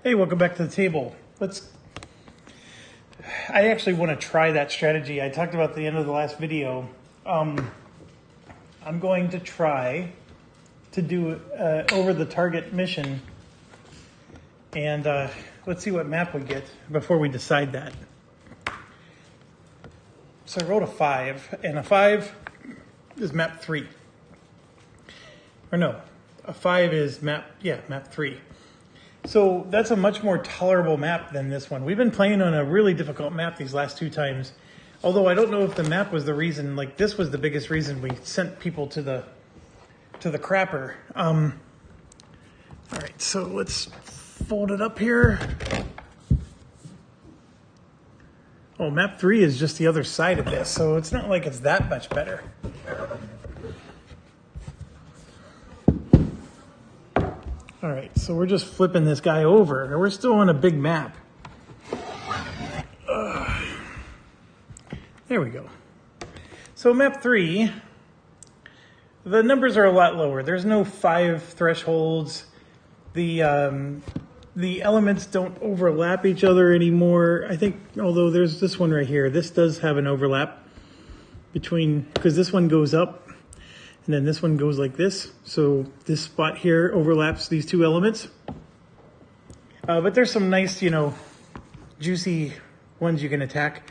Hey, welcome back to the table. I actually want to try that strategy. I talked about at the end of the last video. I'm going to try to do over the target mission, and let's see what map we get before we decide that. So I rolled a 5, and a 5 is map 3. Or no, a 5 is map 3. So that's a much more tolerable map than this one. We've been playing on a really difficult map these last 2 times. Although I don't know if the map was the reason, like this was the biggest reason we sent people to the crapper. All right, so let's fold it up here. Oh, map 3 is just the other side of this, so it's not like it's that much better. All right, so we're just flipping this guy over, and we're still on a big map. There we go. So map 3, the numbers are a lot lower. There's no 5 thresholds. The elements don't overlap each other anymore. I think, although there's this one right here, this does have an overlap between, because this one goes up, and then this one goes like this. So this spot here overlaps these 2 elements. But there's some nice, juicy ones you can attack.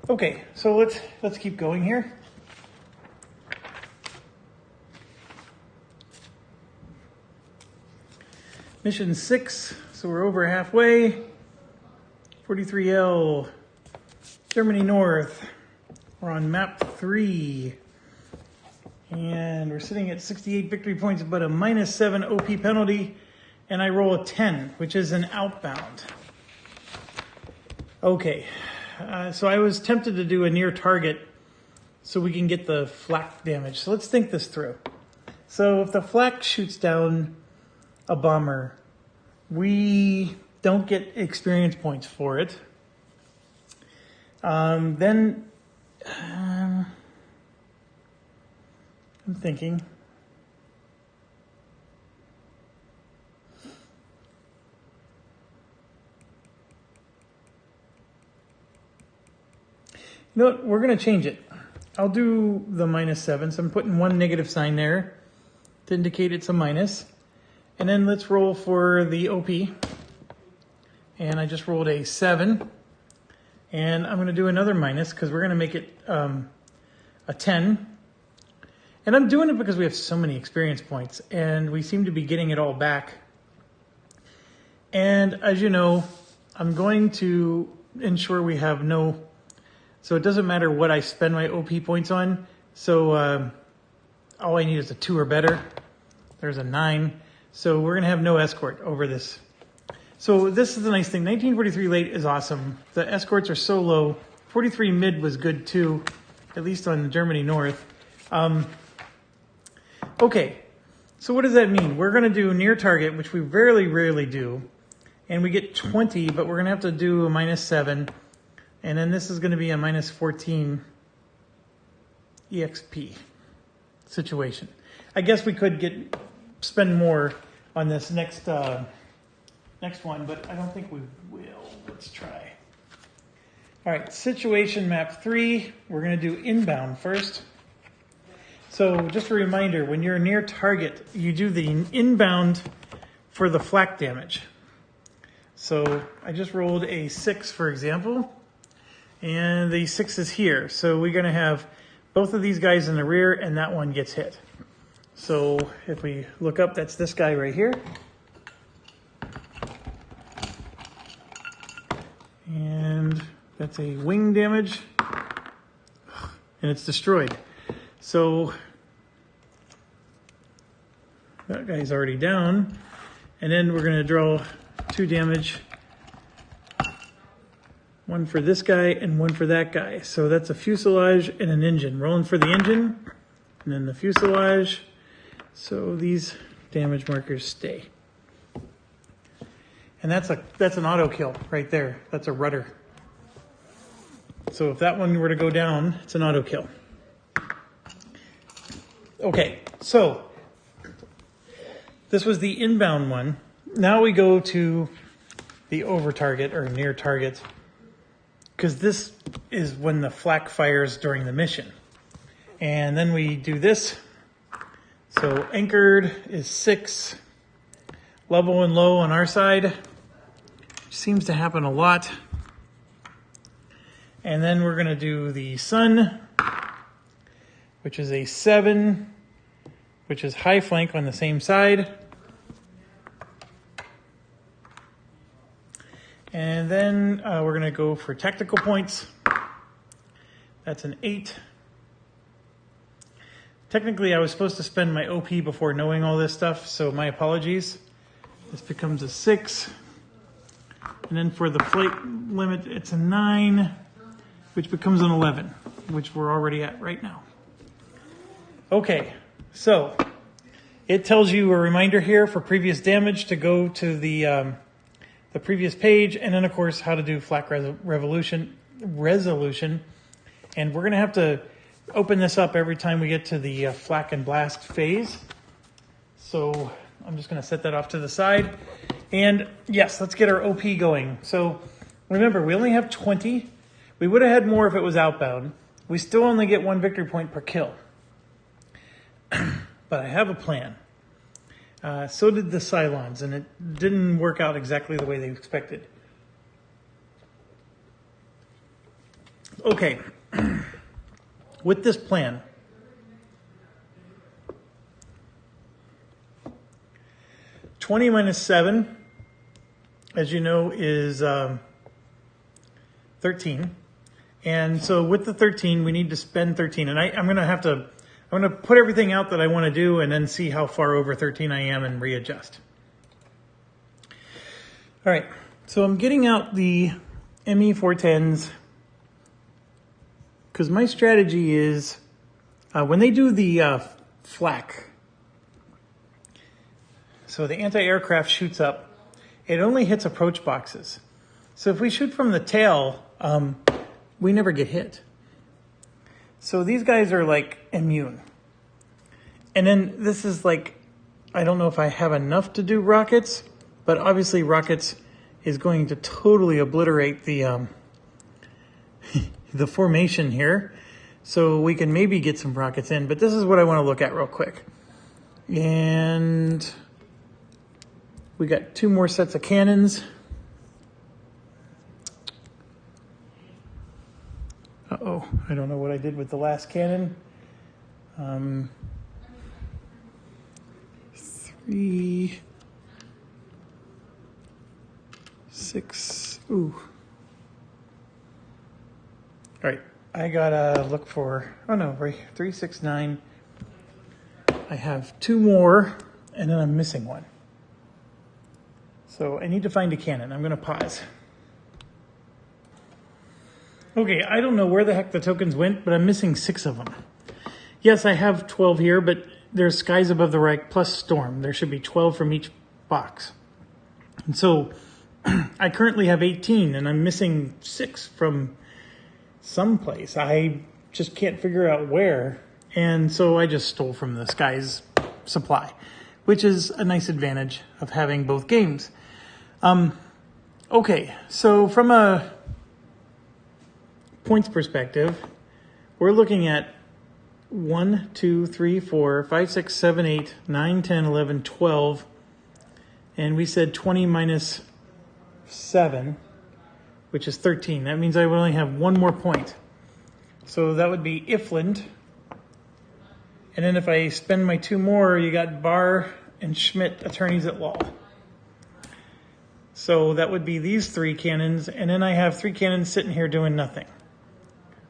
Okay, so let's keep going here. Mission 6, so we're over halfway. 43L, Germany North. We're on map 3. And we're sitting at 68 victory points, but a -7 OP penalty. And I roll a 10, which is an outbound. Okay, so I was tempted to do a near target so we can get the flak damage. So let's think this through. So if the flak shoots down a bomber, we don't get experience points for it. Then I'm thinking. You know what? We're going to change it. I'll do the -7. So I'm putting 1 negative sign there to indicate it's a minus. And then let's roll for the OP. And I just rolled a 7. And I'm going to do another minus because we're going to make it a 10. And I'm doing it because we have so many experience points. And we seem to be getting it all back. And as you know, I'm going to ensure we have no... So it doesn't matter what I spend my OP points on. So all I need is a 2 or better. There's a 9. So we're going to have no escort over this. So this is the nice thing. 1943 late is awesome. The escorts are so low. 43 mid was good too, at least on Germany North. Okay, so what does that mean? We're going to do near target, which we very rarely do. And we get 20, but we're going to have to do a -7. And then this is going to be a -14 EXP situation. I guess we could spend more on this next one, but I don't think we will. Let's try. All right, situation map 3. We're going to do inbound first. So just a reminder, when you're near target, you do the inbound for the flak damage. So I just rolled a 6, for example. And the 6 is here. So we're going to have both of these guys in the rear, and that one gets hit. So if we look up, that's this guy right here. And that's a wing damage. And it's destroyed. So that guy's already down. And then we're going to draw 2 damage. 1 for this guy and 1 for that guy. So that's a fuselage and an engine. Rolling for the engine and then the fuselage. So these damage markers stay. And that's an auto kill right there. That's a rudder. So if that one were to go down, it's an auto kill. Okay, so this was the inbound one. now we go to the over target or near target, because this is when the flak fires during the mission. And then we do this. So anchored is 6, level and low on our side. Seems to happen a lot. And then we're going to do the sun, which is a 7, which is high flank on the same side. And then we're going to go for tactical points. That's an 8. Technically, I was supposed to spend my OP before knowing all this stuff, so my apologies. This becomes a 6. And then for the flight limit, it's a 9, which becomes an 11, which we're already at right now. Okay, so it tells you a reminder here for previous damage to go to the previous page, and then of course how to do flak resolution. And we're going to have to open this up every time we get to the flak and blast phase. So I'm just going to set that off to the side. And yes, let's get our OP going. So remember, we only have 20. We would have had more if it was outbound. We still only get 1 victory point per kill. But I have a plan. So did the Cylons, and it didn't work out exactly the way they expected. Okay. With this plan, (20 minus 7), as you know, is 13. And so with the 13, we need to spend 13. And I'm going to put everything out that I want to do and then see how far over 13 I am and readjust. All right. So I'm getting out the ME410s because my strategy is when they do the flak, so the anti-aircraft shoots up, it only hits approach boxes. So if we shoot from the tail, we never get hit. So these guys are like immune. And then this is like, I don't know if I have enough to do rockets, but obviously rockets is going to totally obliterate the the formation here. So we can maybe get some rockets in, but this is what I want to look at real quick. And we got 2 more sets of cannons. Uh-oh, I don't know what I did with the last cannon. 3, 6, ooh. All right, I gotta look for, oh no, right, 3, 6, 9. I have 2 more, and then I'm missing one. So I need to find a cannon. I'm gonna pause. Okay, I don't know where the heck the tokens went, but I'm missing 6 of them. Yes, I have 12 here, but there's Skies Above the Reich plus Storm. There should be 12 from each box. And so I currently have 18, and I'm missing 6 from someplace. I just can't figure out where. And so I just stole from the Skies supply, which is a nice advantage of having both games. Okay, so from a points perspective, we're looking at 1, 2, 3, 4, 5, 6, 7, 8, 9, 10, 11, 12. And we said 20 minus 7, which is 13. That means I would only have 1 more point. So that would be Ifland. And then if I spend my 2 more, you got Barr and Schmidt, attorneys at law. So that would be these 3 cannons. And then I have 3 cannons sitting here doing nothing.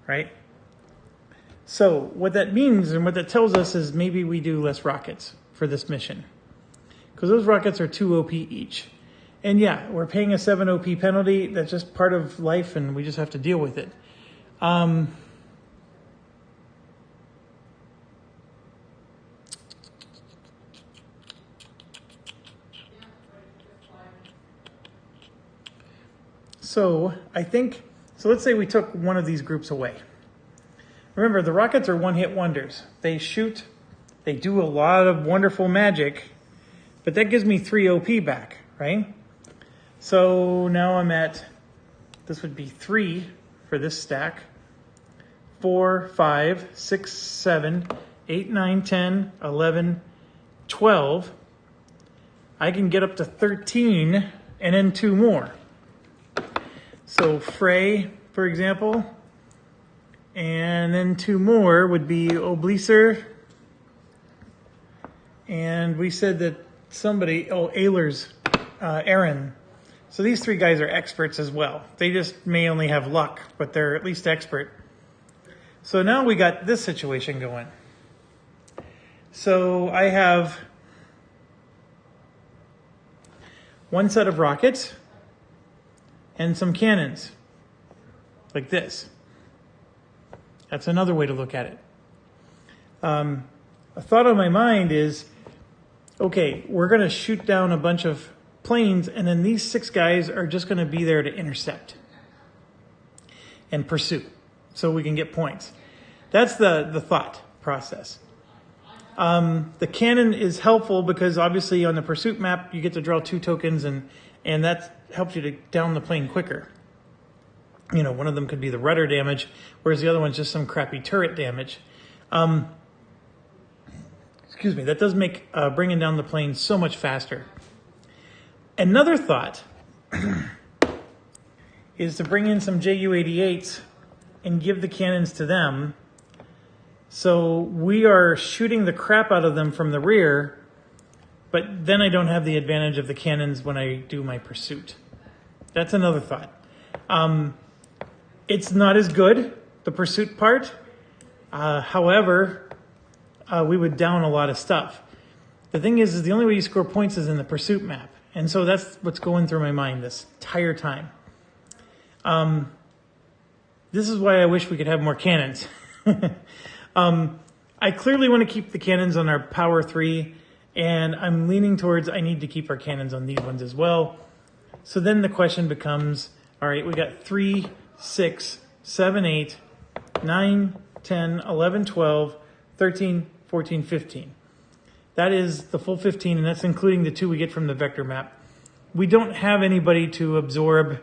Right? So what that means and what that tells us is maybe we do less rockets for this mission. Because those rockets are 2 OP each. And yeah, we're paying a 7 OP penalty. That's just part of life and we just have to deal with it. So I think, so let's say we took one of these groups away. Remember, the rockets are one-hit wonders. They do a lot of wonderful magic, but that gives me 3 OP back, right? So now I'm at, this would be 3 for this stack. 4, 5, 6, 7, 8, 9, 10, 11, 12. I can get up to 13 and then 2 more. So Frey, for example, and then 2 more would be Obleaser. And we said that somebody, Ehlers, Aaron. So these 3 guys are experts as well. They just may only have luck, but they're at least expert. So now we got this situation going. So I have 1 set of rockets and some cannons, like this. That's another way to look at it. A thought on my mind is, okay, we're going to shoot down a bunch of planes, and then these 6 guys are just going to be there to intercept and pursue, so we can get points. That's the thought process. The cannon is helpful because obviously on the pursuit map, you get to draw 2 tokens, and that helps you to down the plane quicker. You know, one of them could be the rudder damage, whereas the other one's just some crappy turret damage. Excuse me, that does make bringing down the plane so much faster. Another thought is to bring in some Ju-88s and give the cannons to them. So we are shooting the crap out of them from the rear, but then I don't have the advantage of the cannons when I do my pursuit. That's another thought. It's not as good, the pursuit part. However, we would down a lot of stuff. The thing is the only way you score points is in the pursuit map. And so that's what's going through my mind this entire time. This is why I wish we could have more cannons. I clearly want to keep the cannons on our power 3, and I'm leaning towards I need to keep our cannons on these ones as well. So then the question becomes, all right, we got 3, 6, 7, 8, 9, 10, 11, 12, 13, 14, 15. That is the full 15, and that's including the 2 we get from the vector map. We don't have anybody to absorb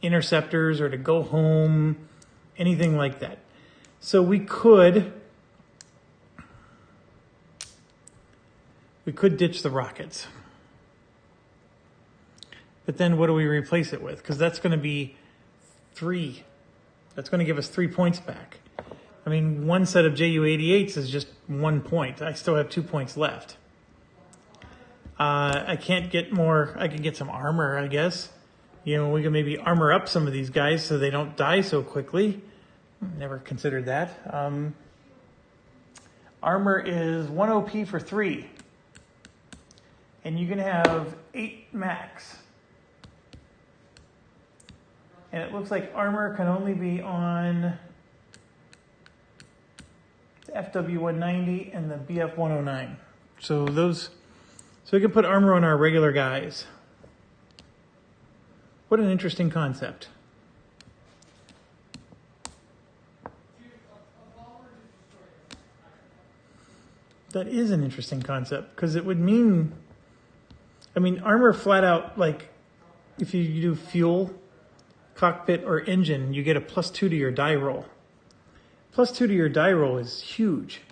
interceptors or to go home, anything like that. So we could ditch the rockets. But then what do we replace it with? Because that's going to be 3. That's going to give us 3 points back. I mean, 1 set of Ju-88s is just 1 point. I still have 2 points left. I can't get more. I could get some armor, I guess. You know, we can maybe armor up some of these guys so they don't die so quickly. Never considered that. Armor is 1 OP for 3. And you can have 8 max. And it looks like armor can only be on the FW-190 and the BF-109. So we can put armor on our regular guys. What an interesting concept. That is an interesting concept, because it would mean, I mean, armor flat out, like, if you do fuel, cockpit, or engine, you get a +2 to your die roll. +2 to your die roll is huge.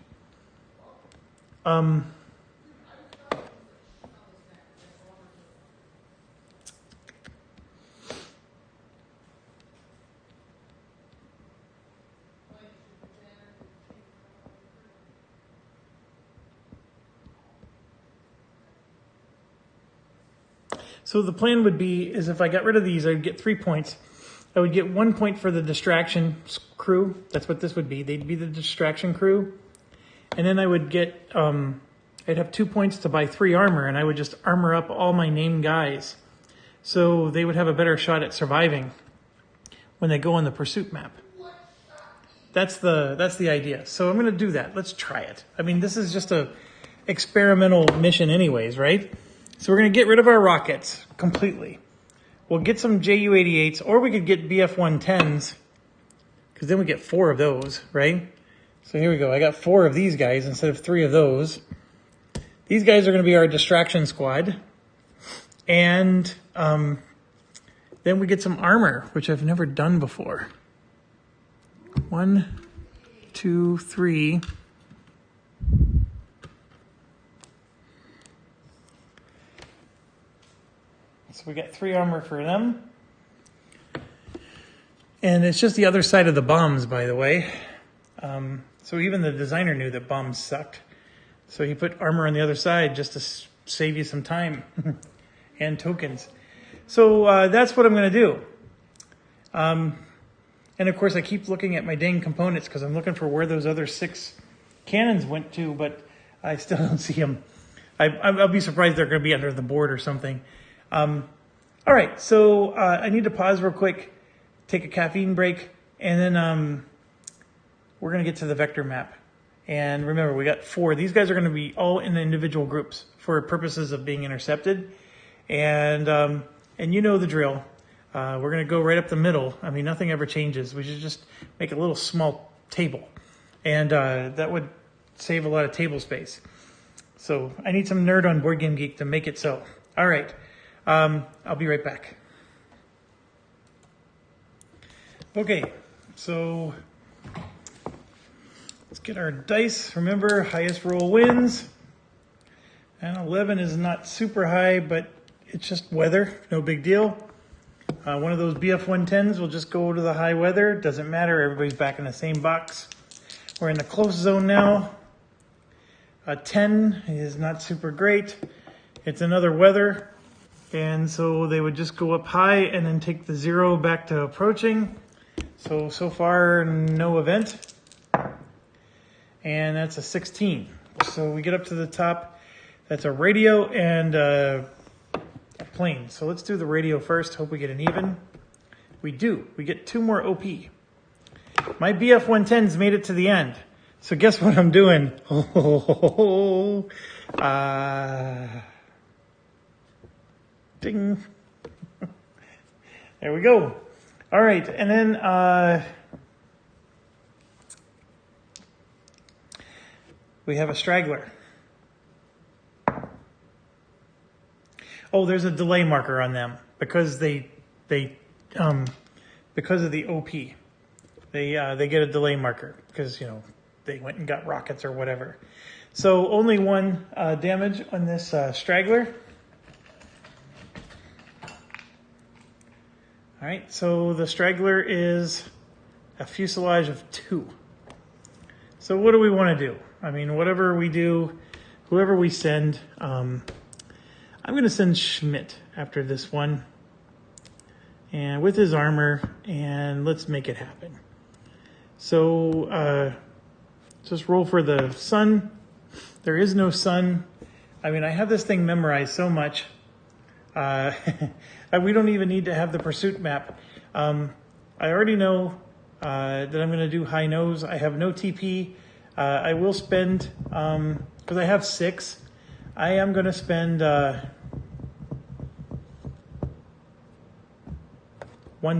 So the plan would be, is if I got rid of these, I'd get 3 points. I would get 1 point for the distraction crew. That's what this would be. They'd be the distraction crew. And then I would get, I'd have 2 points to buy 3 armor, and I would just armor up all my named guys. So they would have a better shot at surviving when they go on the pursuit map. That's the idea. So I'm going to do that. Let's try it. I mean, this is just a experimental mission anyways, right? So we're going to get rid of our rockets completely. We'll get some Ju-88s, or we could get BF-110s, because then we get 4 of those, right? So here we go. I got 4 of these guys instead of 3 of those. These guys are going to be our distraction squad. And then we get some armor, which I've never done before. 1, 2, 3. So we got 3 armor for them. And it's just the other side of the bombs, by the way. So even the designer knew that bombs sucked. So he put armor on the other side just to save you some time and tokens. So that's what I'm going to do. And of course, I keep looking at my dang components because I'm looking for where those other 6 cannons went to, but I still don't see them. I'll be surprised they're going to be under the board or something. All right, so I need to pause real quick, take a caffeine break, and then we're going to get to the vector map. And remember, we got 4. These guys are going to be all in individual groups for purposes of being intercepted. And you know the drill. We're going to go right up the middle. I mean, nothing ever changes. We should just make a little small table. And that would save a lot of table space. So I need some nerd on Board Game Geek to make it so. All right. I'll be right back. Okay, so let's get our dice. Remember, highest roll wins. And 11 is not super high, but it's just weather, no big deal. One of those BF 110s will just go to the high weather. Doesn't matter, everybody's back in the same box. We're in the close zone now. 10 is not super great. It's another weather. And so they would just go up high and then take the 0 back to approaching. So far, no event. And that's a 16. So we get up to the top. That's a radio and a plane. So let's do the radio first. Hope we get an even. We do. We get 2 more OP. My BF 110's made it to the end. So guess what I'm doing? Ding. There we go. All right, and then we have a straggler. Oh, there's a delay marker on them because because of the OP. They get a delay marker because, you know, they went and got rockets or whatever. So only 1 damage on this straggler. All right, so the straggler is a fuselage of 2. So what do we want to do? I mean, whatever we do, whoever we send, I'm going to send Schmidt after this one. And with his armor, and let's make it happen. So just roll for the sun. There is no sun. I mean, I have this thing memorized so much. We don't even need to have the pursuit map. I already know that I'm going to do high nose. I have no TP. I will spend, because I have 6, I am going to spend 1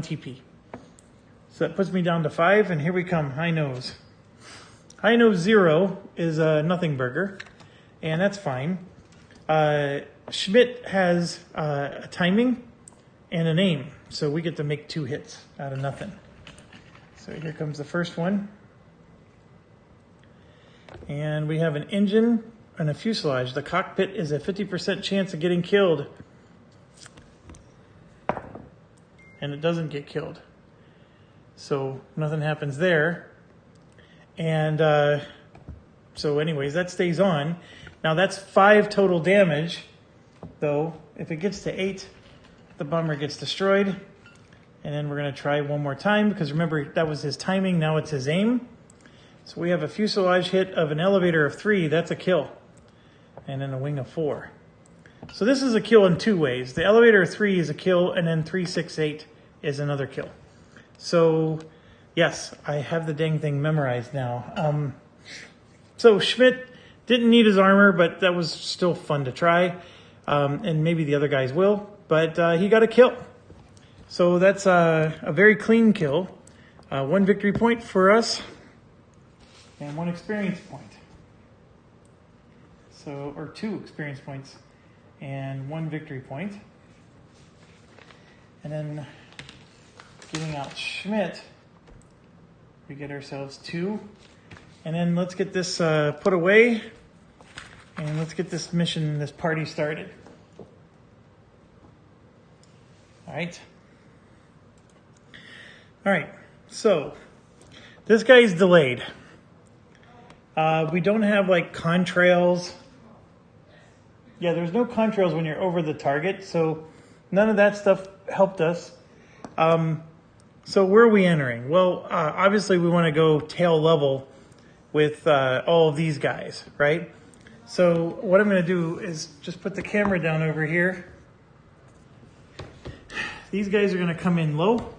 TP. So that puts me down to 5, and here we come, high nose. High nose 0 is a nothing burger, and that's fine. Schmidt has a timing and a name, so we get to make 2 hits out of nothing. So here comes the first one. And we have an engine and a fuselage. The cockpit is a 50% chance of getting killed. And it doesn't get killed. So nothing happens there. And so anyways, that stays on. Now that's 5 total damage, though. If it gets to 8, the bomber gets destroyed. And then we're going to try one more time, because remember, that was his timing, now it's his aim. So we have a fuselage hit of an elevator of 3, that's a kill. And then a wing of 4. So this is a kill in 2 ways. The elevator of 3 is a kill, and then 3, 6, 8 is another kill. So yes, I have the dang thing memorized now. So Schmidt didn't need his armor, but that was still fun to try. And maybe the other guys will, but he got a kill. So that's a very clean kill. 1 victory point for us, and 1 experience point. So, or 2 experience points. and 1 victory point. And then getting out Schmidt, we get ourselves 2. And then let's get this put away, and let's get this mission, this party started. All right, so this guy's delayed. We don't have like contrails. Yeah, there's no contrails when you're over the target, so none of that stuff helped us. So where are we entering? Well, obviously we want to go tail level with all of these guys, right? So what I'm going to do is just put the camera down over here. These guys are going to come in low.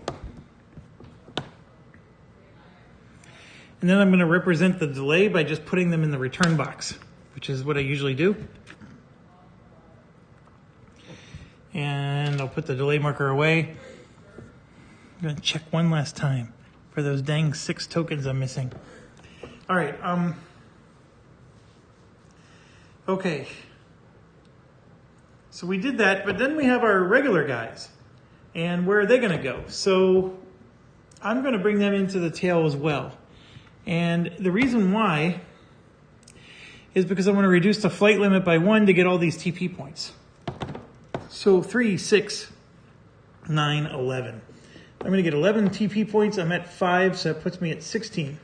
And then I'm going to represent the delay by just putting them in the return box, which is what I usually do. And I'll put the delay marker away. I'm going to check one last time for those dang 6 tokens I'm missing. All right. Okay. So we did that, but then we have our regular guys. And where are they going to go? So I'm going to bring them into the tail as well. And the reason why is because I want to reduce the flight limit by 1 to get all these TP points. So 3, 6, 9, 11. I'm going to get 11 TP points. I'm at 5, so that puts me at 16.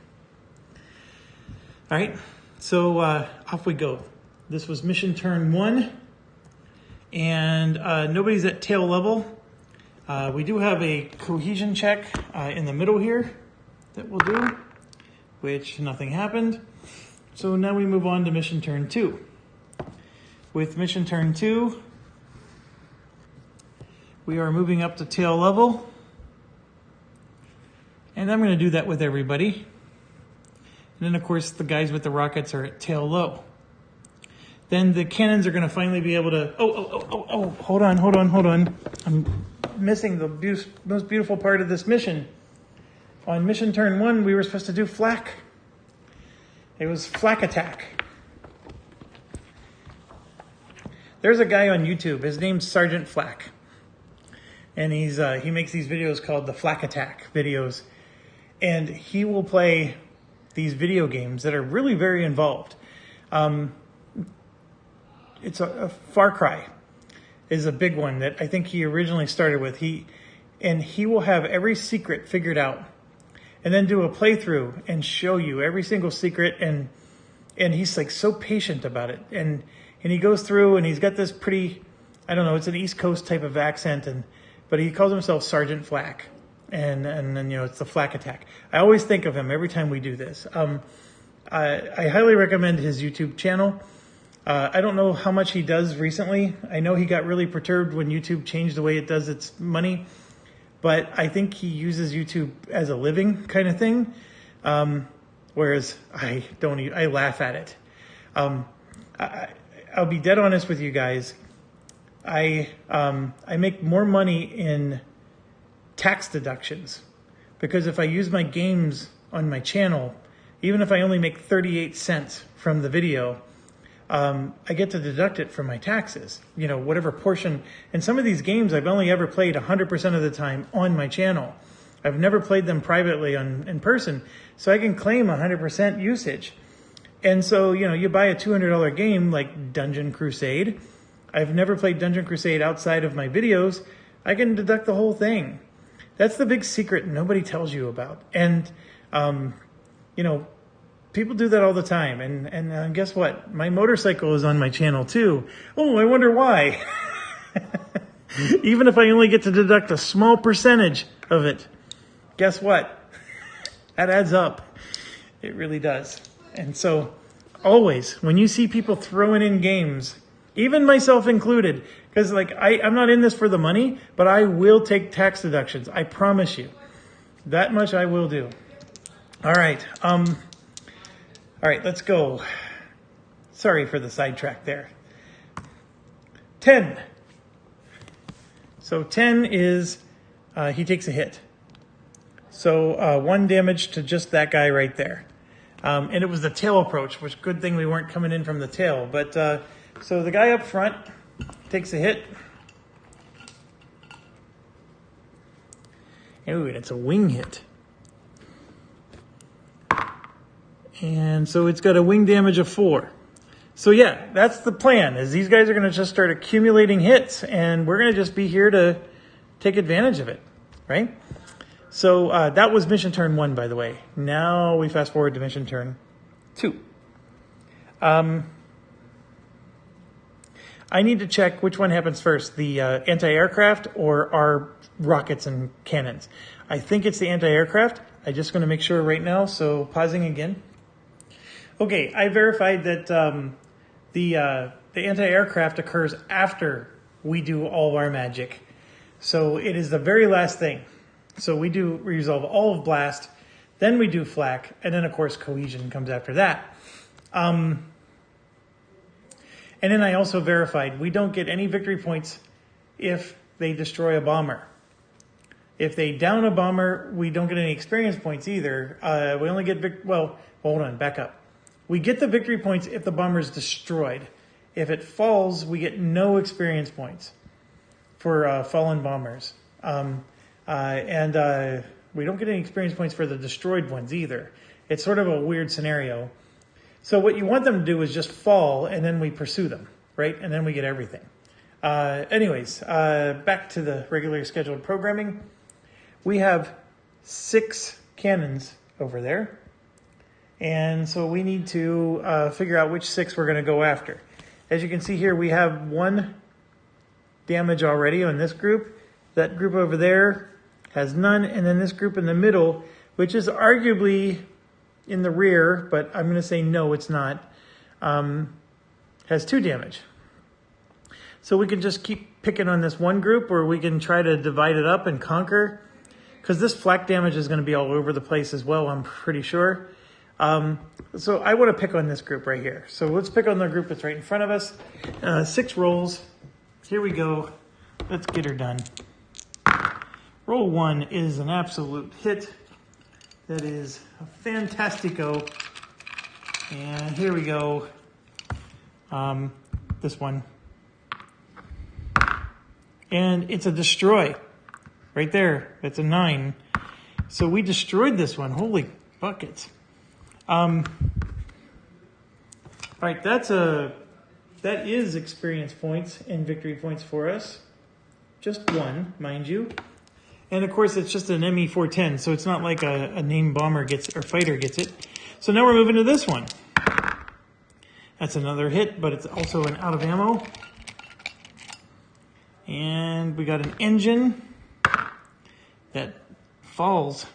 All right, so off we go. This was mission turn 1, and nobody's at tail level. We do have a cohesion check in the middle here that we'll do, which nothing happened. So now we move on to mission turn 2. With mission turn 2, we are moving up to tail level. And I'm going to do that with everybody. And then, of course, the guys with the rockets are at tail low. Then the cannons are going to finally be able to... Oh, hold on. I'm missing the most beautiful part of this mission. On mission turn 1, we were supposed to do flak. It was flak attack. There's a guy on YouTube. His name's Sergeant Flak. And he makes these videos called the Flak Attack videos. And he will play these video games that are really very involved. It's a Far Cry is a big one that I think he originally started with. He will have every secret figured out and then do a playthrough and show you every single secret. And he's like so patient about it. And he goes through and he's got this pretty, I don't know, it's an East Coast type of accent, but he calls himself Sergeant Flak. And then, it's the Flak Attack. I always think of him every time we do this. I highly recommend his YouTube channel. I don't know how much he does recently. I know he got really perturbed when YouTube changed the way it does its money. But I think he uses YouTube as a living kind of thing. Whereas I laugh at it. I'll be dead honest with you guys. I make more money in tax deductions because if I use my games on my channel, even if I only make 38 cents from the video, I get to deduct it from my taxes, whatever portion. And some of these games I've only ever played 100% of the time on my channel. I've never played them privately in person, so I can claim 100% usage. And so, you buy a $200 game like Dungeon Crusade. I've never played Dungeon Crusade outside of my videos. I can deduct the whole thing. That's the big secret nobody tells you about. And, people do that all the time. And guess what? My motorcycle is on my channel too. Oh, I wonder why. Even if I only get to deduct a small percentage of it, guess what? That adds up. It really does. And so always, when you see people throwing in games, even myself included, because I'm not in this for the money, but I will take tax deductions. I promise you. That much I will do. All right. All right, let's go. Sorry for the sidetrack there. 10. So 10 is he takes a hit. So 1 damage to just that guy right there. And it was the tail approach, which good thing we weren't coming in from the tail. But so the guy up front, takes a hit. Ooh, and it's a wing hit. And so it's got a wing damage of 4. So yeah, that's the plan, is these guys are going to just start accumulating hits, and we're going to just be here to take advantage of it, right? So that was mission turn 1, by the way. Now we fast forward to mission turn 2. I need to check which one happens first, the anti-aircraft or our rockets and cannons. I think it's the anti-aircraft. I'm just going to make sure right now, so pausing again. Okay, I verified that the anti-aircraft occurs after we do all of our magic. So it is the very last thing. So we resolve all of blast, then we do flak, and then of course cohesion comes after that. And then I also verified we don't get any victory points if they destroy a bomber. If they down a bomber, we don't get any experience points either. We only get, well, hold on, back up. We get the victory points if the bomber is destroyed. If it falls, we get no experience points for fallen bombers. And we don't get any experience points for the destroyed ones either. It's sort of a weird scenario. So what you want them to do is just fall, and then we pursue them, right? And then we get everything. Anyways, back to the regularly scheduled programming. We have 6 cannons over there. And so we need to figure out which 6 we're going to go after. As you can see here, we have 1 damage already on this group. That group over there has none. And then this group in the middle, which is arguably in the rear, but I'm going to say no, it's not, has 2 damage. So we can just keep picking on this one group, or we can try to divide it up and conquer. Because this flak damage is going to be all over the place as well, I'm pretty sure. So I want to pick on this group right here. So let's pick on the group that's right in front of us. 6 rolls. Here we go. Let's get her done. Roll 1 is an absolute hit. That is a fantastico. And here we go. This one. And it's a destroy. Right there. That's a 9. So we destroyed this one. Holy buckets. All right, that is experience points and victory points for us. Just 1, mind you. And of course, it's just an ME-410, so it's not like a named bomber gets or fighter gets it. So now we're moving to this one. That's another hit, but it's also an out of ammo. And we got an engine that falls.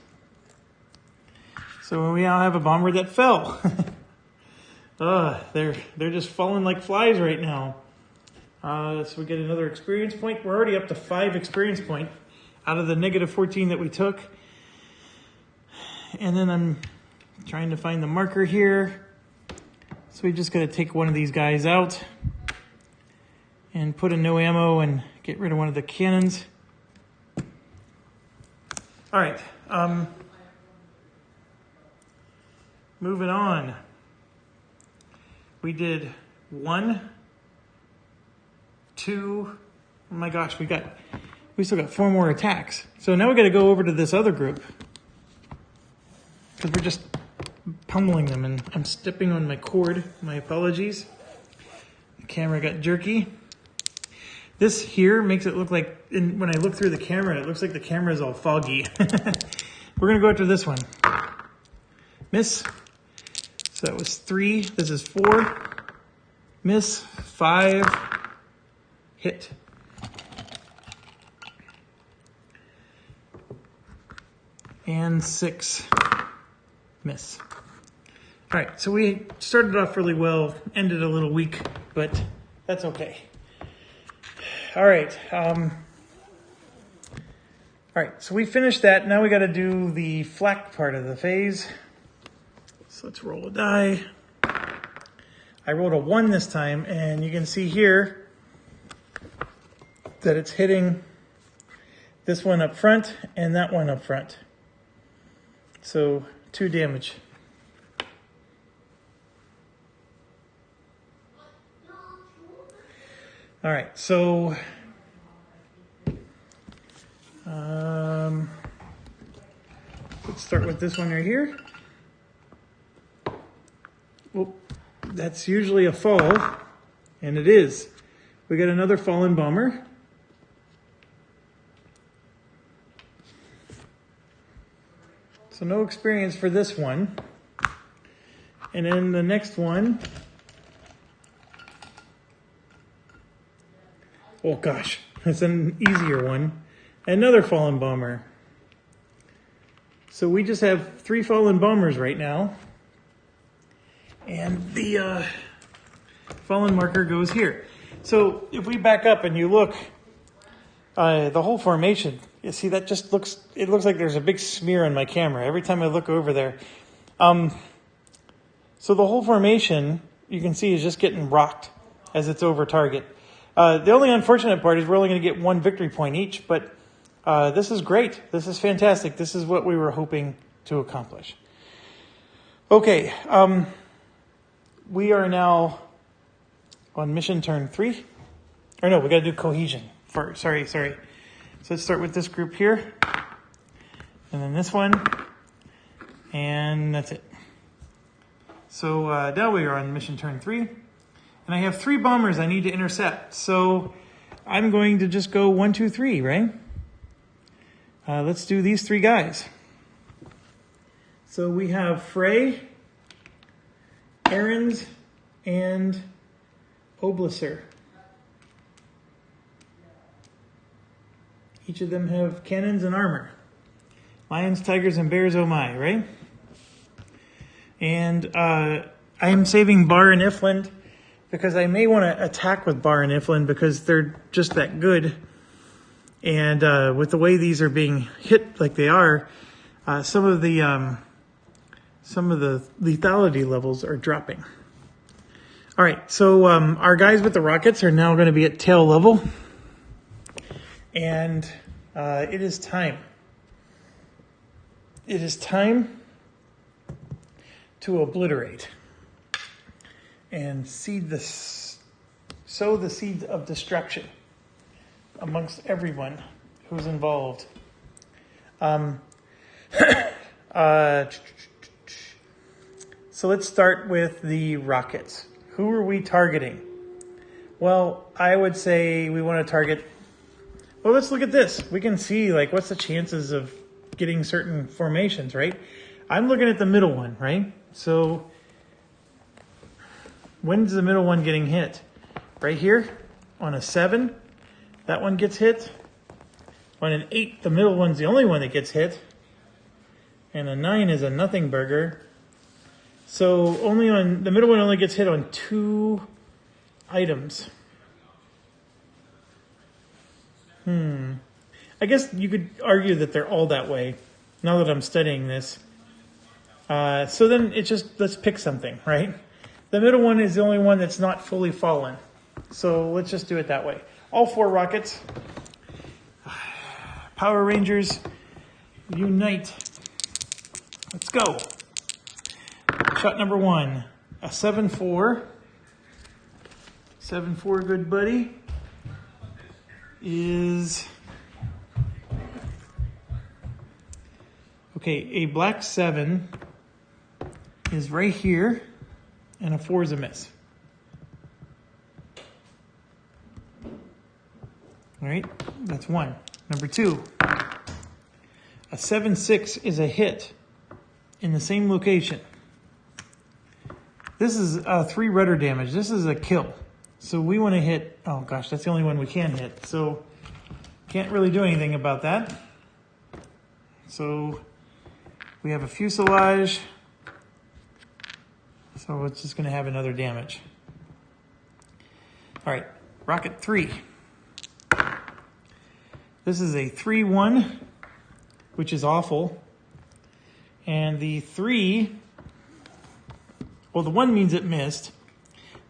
So we now have a bomber that fell. They're just falling like flies right now. So we get another experience point. We're already up to 5 experience point out of the negative 14 that we took. And then I'm trying to find the marker here. So we just got to take one of these guys out and put a no ammo and get rid of one of the cannons. All right. Moving on. We did 1, 2. Oh my gosh, we still got 4 more attacks. So now we got to go over to this other group because we're just pummeling them, and I'm stepping on my cord. My apologies. The camera got jerky. This here makes it look like, when I look through the camera, it looks like the camera is all foggy. We're going to go after this one. Miss. So that was 3. This is 4. Miss. 5. Hit. And 6. Miss. All right, so we started off really well, ended a little weak, but that's okay. All right. All right, so we finished that. Now we got to do the flak part of the phase. So let's roll a die. I rolled a 1 this time, and you can see here that it's hitting this one up front and that one up front. So 2 damage. All right, so let's start with this one right here. Well, that's usually a fall, and it is. We got another fallen bomber. So no experience for this one. And then the next one. Oh gosh, that's an easier one. Another fallen bomber. So we just have 3 fallen bombers right now. And the fallen marker goes here. So if we back up and you look, the whole formation, you see that just looks like there's a big smear on my camera every time I look over there. So the whole formation, you can see, is just getting rocked as it's over target. The only unfortunate part is we're only going to get 1 victory point each, but this is great. This is fantastic. This is what we were hoping to accomplish. Okay, we are now on mission turn 3. Or no, we got to do cohesion. Sorry. So let's start with this group here. And then this one. And that's it. So now we are on mission turn 3. And I have 3 bombers I need to intercept. So I'm going to just go 1, 2, 3, right? Let's do these 3 guys. So we have Frey, Aaron's, and Oblisser. Each of them have cannons and armor. Lions, tigers, and bears, oh my, right? And I am saving Bar and Ifland because I may want to attack with Bar and Ifland because they're just that good. And with the way these are being hit like they are, some of the lethality levels are dropping. All right, so our guys with the rockets are now going to be at tail level. And it is time. It is time to obliterate and sow the seeds of destruction amongst everyone who's involved. So let's start with the rockets. Who are we targeting? Well, I would say we want to target... Well, let's look at this. We can see, like, what's the chances of getting certain formations, right? I'm looking at the middle one, right? So when's the middle one getting hit? Right here on a 7, that one gets hit. On an 8, the middle one's the only one that gets hit. And a 9 is a nothing burger. So only on the middle one only gets hit on 2 items. I guess you could argue that they're all that way, now that I'm studying this. So then it's just, let's pick something, right? The middle one is the only one that's not fully fallen. So let's just do it that way. All 4 rockets. Power Rangers, unite. Let's go. Shot number 1, a 7-4. 7-4, good buddy, is... Okay, a black 7 is right here, and a 4 is a miss. All right, that's 1. Number 2, a 7-6 is a hit in the same location. This is 3 rudder damage. This is a kill. So we want to hit, oh gosh, that's the only one we can hit. So can't really do anything about that. So we have a fuselage. So it's just going to have another damage. All right, rocket 3. This is a 3-1, which is awful. And the 3, well, the 1 means it missed.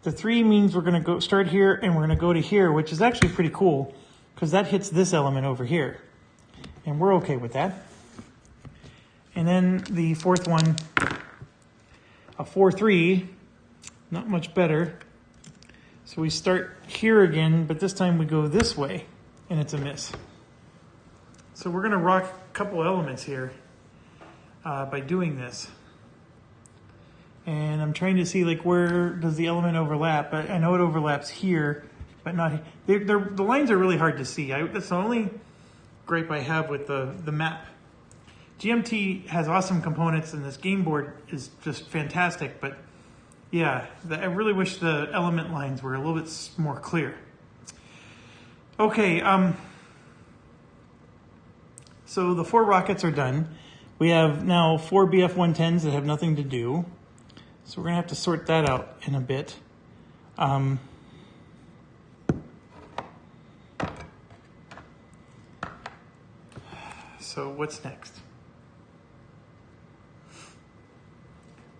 The 3 means we're going to go start here and we're going to go to here, which is actually pretty cool because that hits this element over here. And we're okay with that. And then the 4th one, a 4-3, not much better. So we start here again, but this time we go this way, and it's a miss. So we're going to rock a couple elements here by doing this. And I'm trying to see like where does the element overlap. I know it overlaps here, but not here. The lines are really hard to see. That's the only gripe I have with the map. GMT has awesome components, and this game board is just fantastic, but yeah, I really wish the element lines were a little bit more clear. Okay, so the 4 rockets are done. We have now 4 BF-110s that have nothing to do. So we're going to have to sort that out in a bit. So what's next?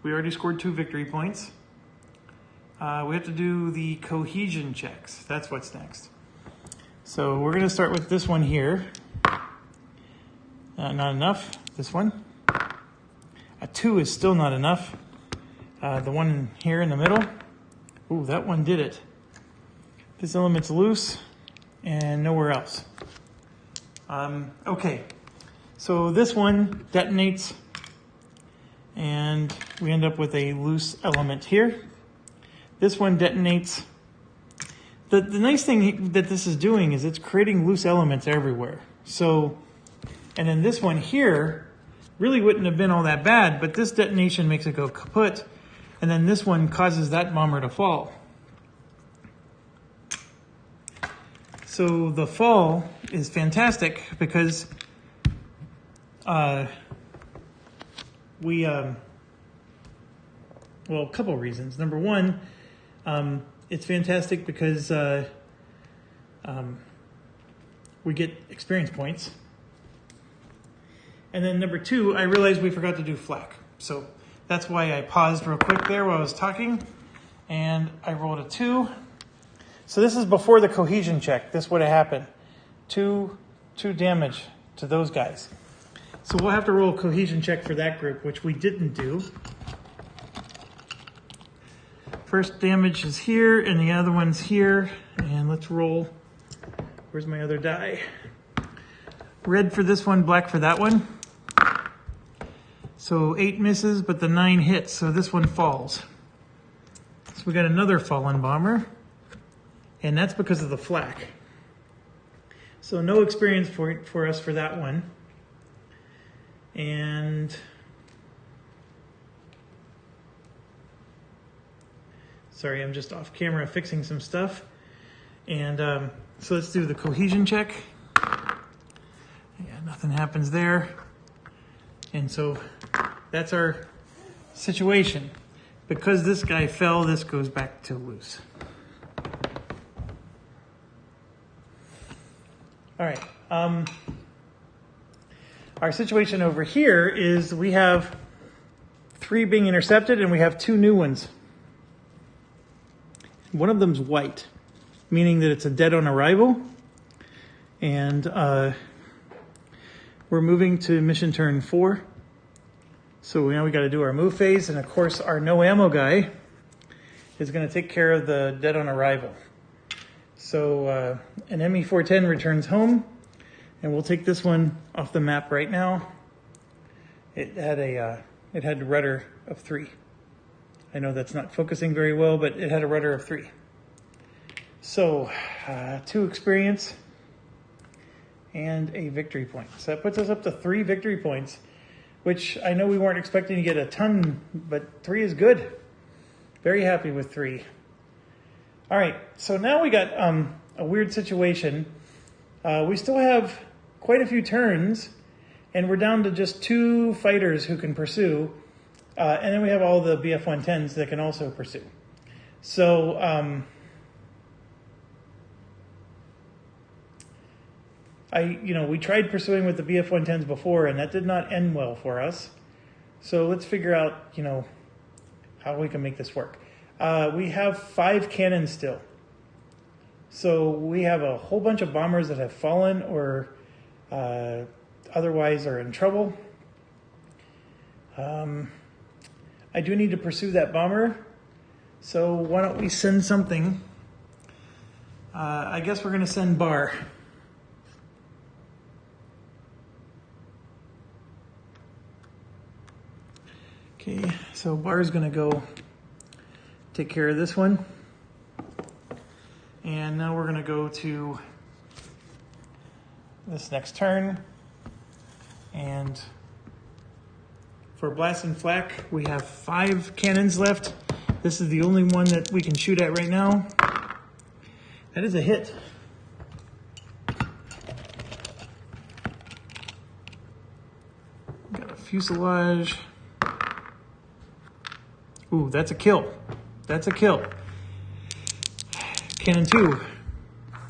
We already scored 2 victory points. We have to do the cohesion checks. That's what's next. So we're going to start with this one here. Not enough. This one. A 2 is still not enough. The one here in the middle. Ooh, that one did it. This element's loose and nowhere else. Okay, so this one detonates and we end up with a loose element here. This one detonates. The nice thing that this is doing is it's creating loose elements everywhere. So, and then this one here really wouldn't have been all that bad, but this detonation makes it go kaput. And then this one causes that bomber to fall. So the fall is fantastic because well, a couple of reasons. Number one, it's fantastic because we get experience points. And then number two, I realized we forgot to do flak. So that's why I paused real quick there while I was talking. And I rolled a 2. So this is before the cohesion check. This would have happened. 2 damage to those guys. So we'll have to roll a cohesion check for that group, which we didn't do. First damage is here, and the other one's here. And let's roll. Where's my other die? Red for this one, black for that one. So 8 misses, but the 9 hits, so this one falls. So we got another fallen bomber, and that's because of the flak. So no experience for us for that one. And sorry, I'm just off camera fixing some stuff. And so let's do the cohesion check. Yeah, nothing happens there. And so that's our situation. Because this guy fell, this goes back to loose. All right. Our situation over here is we have 3 being intercepted and we have 2 new ones. One of them's white, meaning that it's a dead on arrival. And we're moving to mission turn 4. So now we got to do our move phase. And of course, our no ammo guy is going to take care of the dead on arrival. So an ME-410 returns home, and we'll take this one off the map right now. It had a rudder of 3. I know that's not focusing very well, but it had a rudder of 3. So 2 experience and a victory point. So that puts us up to 3 victory points, which I know we weren't expecting to get a ton, but 3 is good. Very happy with 3. All right, so now we got a weird situation. We still have quite a few turns, and we're down to just 2 fighters who can pursue, and then we have all the BF-110s that can also pursue. So we tried pursuing with the BF-110s before, and that did not end well for us. So let's figure out, how we can make this work. We have 5 cannons still. So we have a whole bunch of bombers that have fallen or otherwise are in trouble. I do need to pursue that bomber. So why don't we send something I guess we're gonna send Bar. Okay, so Bar's gonna go take care of this one. And now we're gonna go to this next turn. And for Blast and Flak, we have 5 cannons left. This is the only one that we can shoot at right now. That is a hit. Got a fuselage. Ooh, that's a kill. That's a kill. Cannon 2.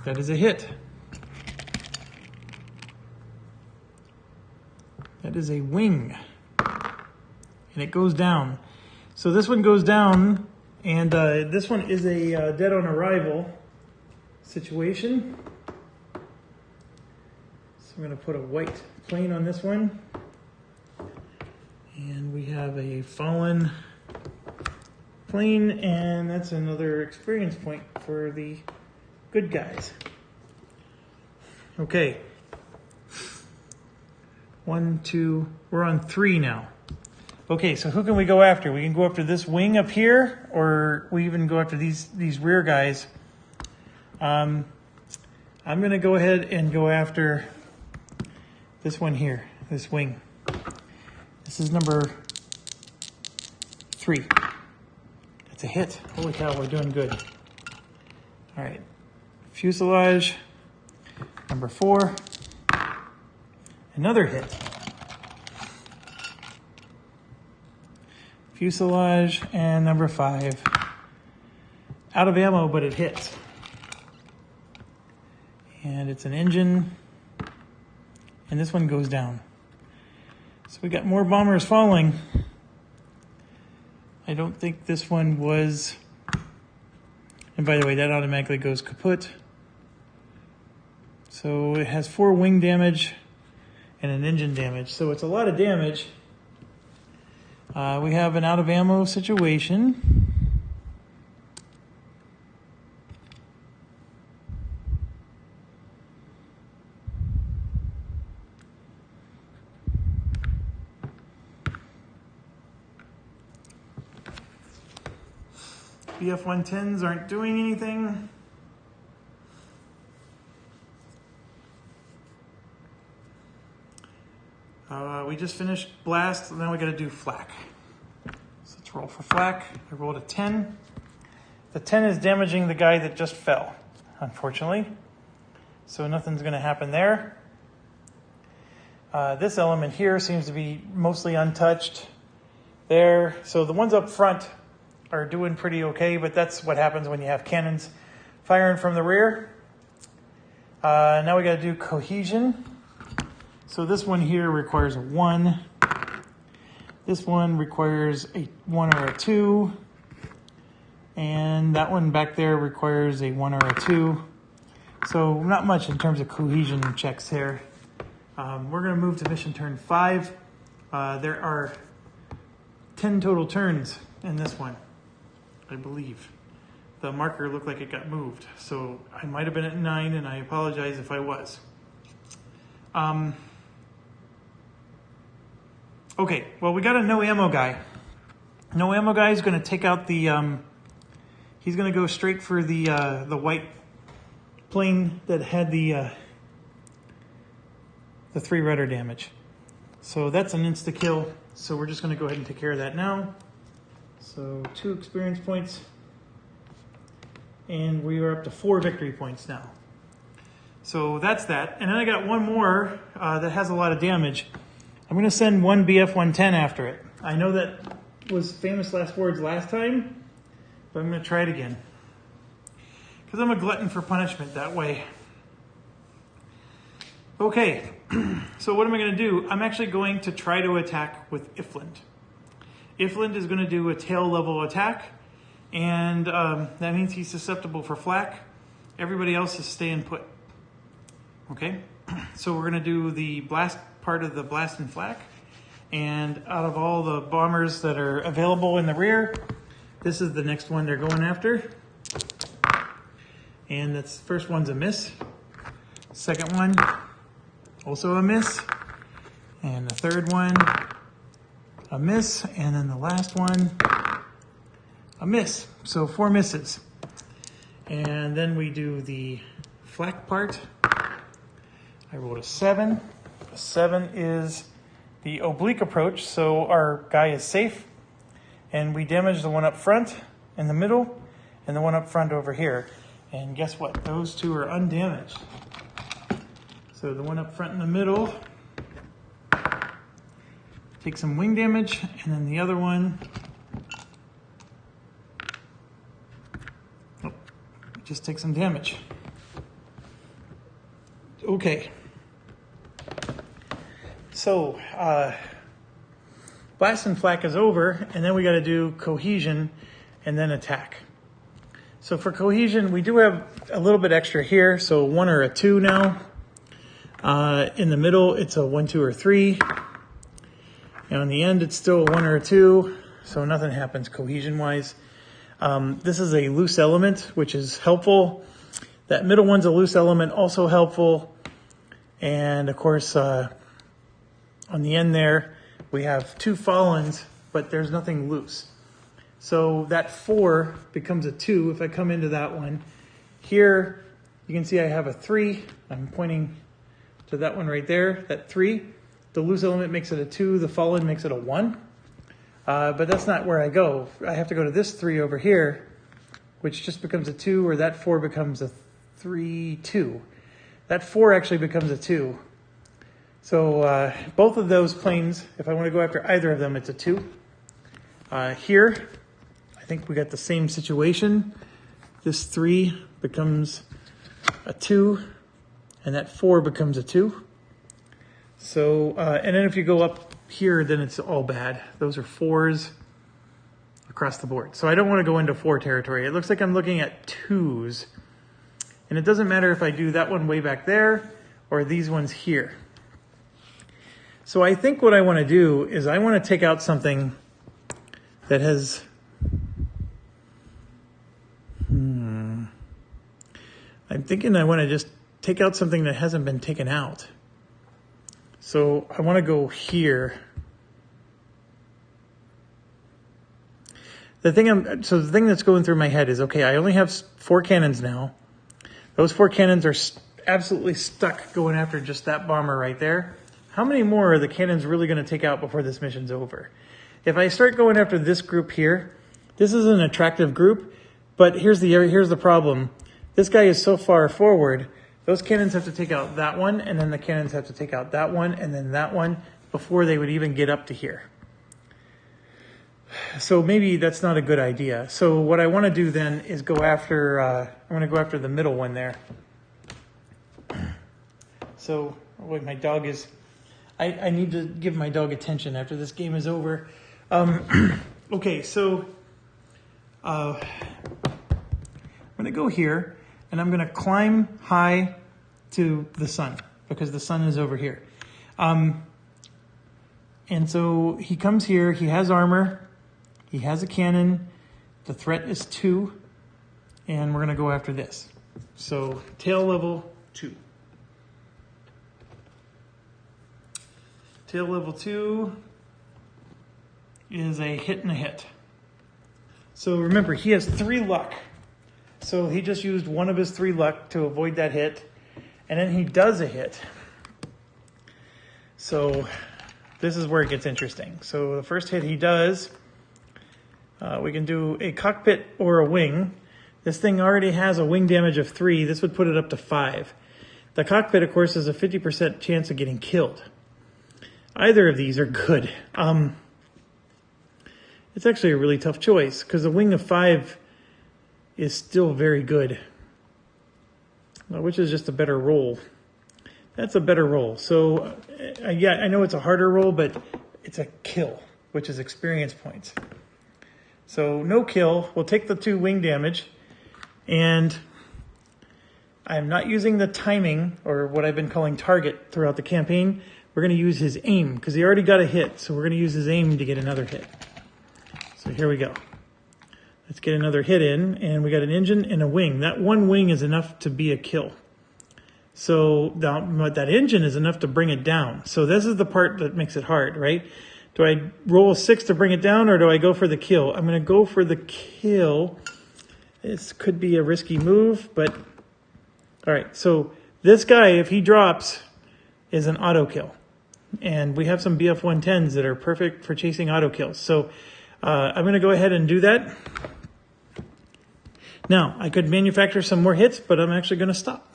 That is a hit. That is a wing. And it goes down. So this one goes down, and this one is a dead on arrival situation. So I'm going to put a white plane on this one. And we have a fallen plane, and that's another experience point for the good guys. Okay. 1, 2, we're on 3 now. Okay, so who can we go after? We can go after this wing up here, or we even go after these rear guys. I'm going to go ahead and go after this one here, this wing. This is number 3. That's a hit. Holy cow, we're doing good. All right, fuselage, number 4. Another hit. Fuselage, and number 5. Out of ammo, but it hits. And it's an engine. And this one goes down. So we got more bombers falling. I don't think this one was... And by the way, that automatically goes kaput. So it has 4 wing damage and an engine damage. So it's a lot of damage. We have an out of ammo situation. BF-110s aren't doing anything. We just finished blast, and now we got to do flak. So let's roll for flak. I rolled a 10. The 10 is damaging the guy that just fell, unfortunately. So nothing's going to happen there. This element here seems to be mostly untouched there. So the ones up front are doing pretty okay, but that's what happens when you have cannons firing from the rear. Now we got to do cohesion. So this one here requires a 1. This one requires a 1 or a 2. And that one back there requires a 1 or a 2. So not much in terms of cohesion checks here. We're going to move to mission turn 5. There are 10 total turns in this one, I believe. The marker looked like it got moved. So I might have been at 9, and I apologize if I was. Okay, well, we got a no ammo guy. No ammo guy is going to take out the, he's going to go straight for the white plane that had the 3 rudder damage. So that's an insta-kill. So we're just going to go ahead and take care of that now. So 2 experience points. And we are up to 4 victory points now. So that's that. And then I got one more that has a lot of damage. I'm going to send 1 BF-110 after it. I know that was famous last words last time, but I'm going to try it again. Because I'm a glutton for punishment that way. Okay, so what am I going to do? I'm actually going to try to attack with Ifland. Ifland is going to do a tail level attack, and that means he's susceptible for flak. Everybody else is staying put. Okay, so we're going to do the blast part of the blast and flak, and out of all the bombers that are available in the rear, this is the next one they're going after. And that's first one's a miss. Second one, also a miss. And the third one, a miss. And then the last one, a miss. So 4 misses. And then we do the flak part. I rolled a 7. A 7 is the oblique approach, so our guy is safe. And we damage the one up front, in the middle, and the one up front over here. And guess what? Those two are undamaged. So the one up front in the middle takes some wing damage, and then the other one just takes some damage. Okay. So, blast and flak is over, and then we got to do cohesion and then attack. So for cohesion, we do have a little bit extra here, so 1 or a 2 now. In the middle, it's a 1, 2, or 3. And on the end, it's still a 1 or a 2, so nothing happens cohesion-wise. This is a loose element, which is helpful. That middle one's a loose element, also helpful. And of course, on the end there, we have 2 fallens, but there's nothing loose. So that 4 becomes a 2 if I come into that one. Here, you can see I have a 3. I'm pointing to that one right there, that 3. The loose element makes it a 2, the fallen makes it a 1. But that's not where I go. I have to go to this 3 over here, which just becomes a 2, or that 4 becomes a 3, 2. That 4 actually becomes a 2. So both of those planes, if I want to go after either of them, it's a 2. Here, I think we got the same situation. This 3 becomes a 2, and that 4 becomes a 2. So, and then if you go up here, then it's all bad. Those are 4s across the board. So I don't want to go into 4 territory. It looks like I'm looking at 2s. And it doesn't matter if I do that one way back there or these ones here. So I think what I want to do is I want to take out something that has... I'm thinking I want to just take out something that hasn't been taken out. So I want to go here. The thing that's going through my head is, okay, I only have 4 cannons now. Those 4 cannons are absolutely stuck going after just that bomber right there. How many more are the cannons really going to take out before this mission's over? If I start going after this group here, this is an attractive group, but here's the problem. This guy is so far forward, those cannons have to take out that one, and then the cannons have to take out that one, and then that one, before they would even get up to here. So maybe that's not a good idea. So what I want to do then is go after, I'm going to go after the middle one there. So, oh wait, my dog is, I need to give my dog attention after this game is over. Okay, so I'm going to go here, and I'm going to climb high to the sun, because the sun is over here. And so he comes here, he has armor, he has a cannon, the threat is 2, and we're going to go after this. So tail level 2. Tail level 2 is a hit and a hit. So remember, he has 3 luck. So he just used one of his 3 luck to avoid that hit. And then he does a hit. So this is where it gets interesting. So the first hit he does, we can do a cockpit or a wing. This thing already has a wing damage of 3. This would put it up to 5. The cockpit, of course, has a 50% chance of getting killed. Either of these are good. It's actually a really tough choice, because a wing of 5 is still very good, which is just a better roll. That's a better roll. So, yeah, I know it's a harder roll, but it's a kill, which is experience points. So no kill. We'll take the 2 wing damage, and I'm not using the timing, or what I've been calling target, throughout the campaign. We're going to use his aim, because he already got a hit, so we're going to use his aim to get another hit. So here we go. Let's get another hit in, and we got an engine and a wing. That one wing is enough to be a kill. So that engine is enough to bring it down. So this is the part that makes it hard, right? Do I roll a 6 to bring it down, or do I go for the kill? I'm going to go for the kill. This could be a risky move, but all right. So this guy, if he drops, is an auto kill. And we have some BF-110s that are perfect for chasing auto kills. So I'm going to go ahead and do that. Now, I could manufacture some more hits, but I'm actually going to stop.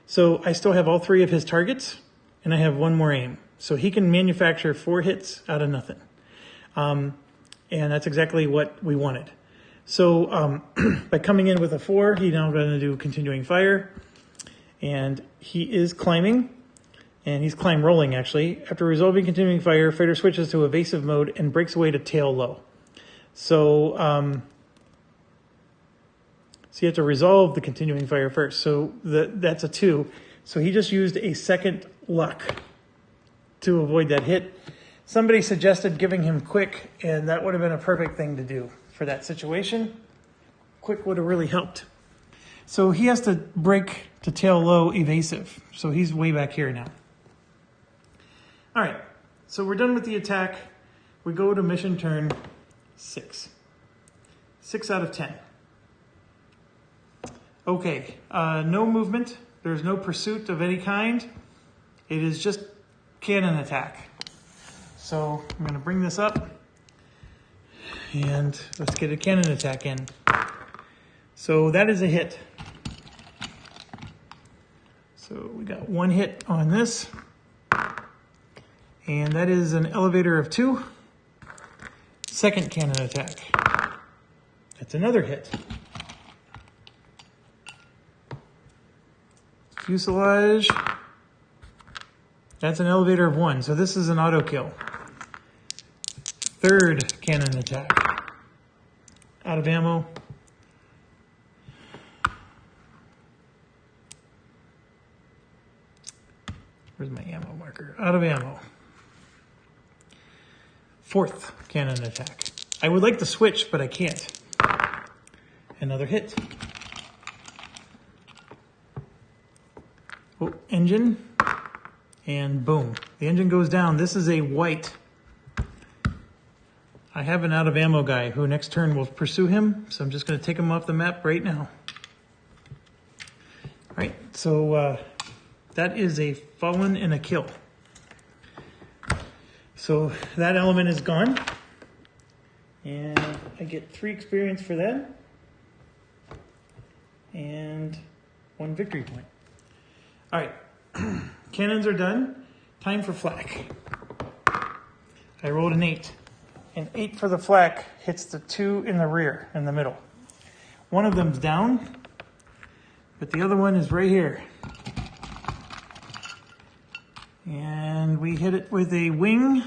So I still have all 3 of his targets, and I have 1 more aim. So he can manufacture 4 hits out of nothing. And that's exactly what we wanted. So by coming in with a 4, he's now going to do continuing fire. And he is climbing. And he's climb rolling, actually. After resolving continuing fire, fighter switches to evasive mode and breaks away to tail low. So, so you have to resolve the continuing fire first. So that's a 2. So he just used a second luck to avoid that hit. Somebody suggested giving him quick, and that would have been a perfect thing to do for that situation. Quick would have really helped. So he has to break to tail low evasive. So he's way back here now. All right, so we're done with the attack. We go to mission turn 6. 6 out of 10. Okay, no movement. There's no pursuit of any kind. It is just cannon attack. So I'm going to bring this up, and let's get a cannon attack in. So that is a hit. So we got 1 hit on this. And that is an elevator of 2. Second cannon attack. That's another hit. Fuselage. That's an elevator of 1. So this is an auto kill. Third cannon attack. Out of ammo. Where's my ammo marker? Out of ammo. 4th cannon attack. I would like to switch, but I can't. Another hit. Oh, engine. And boom. The engine goes down. This is a white. I have an out of ammo guy who next turn will pursue him. So I'm just going to take him off the map right now. All right. So that is a fallen and a kill. So that element is gone, and I get 3 experience for that, and 1 victory point. All right, cannons are done. Time for flak. I rolled an 8. An 8 for the flak hits the 2 in the rear, in the middle. One of them's down, but the other one is right here. And we hit it with a wing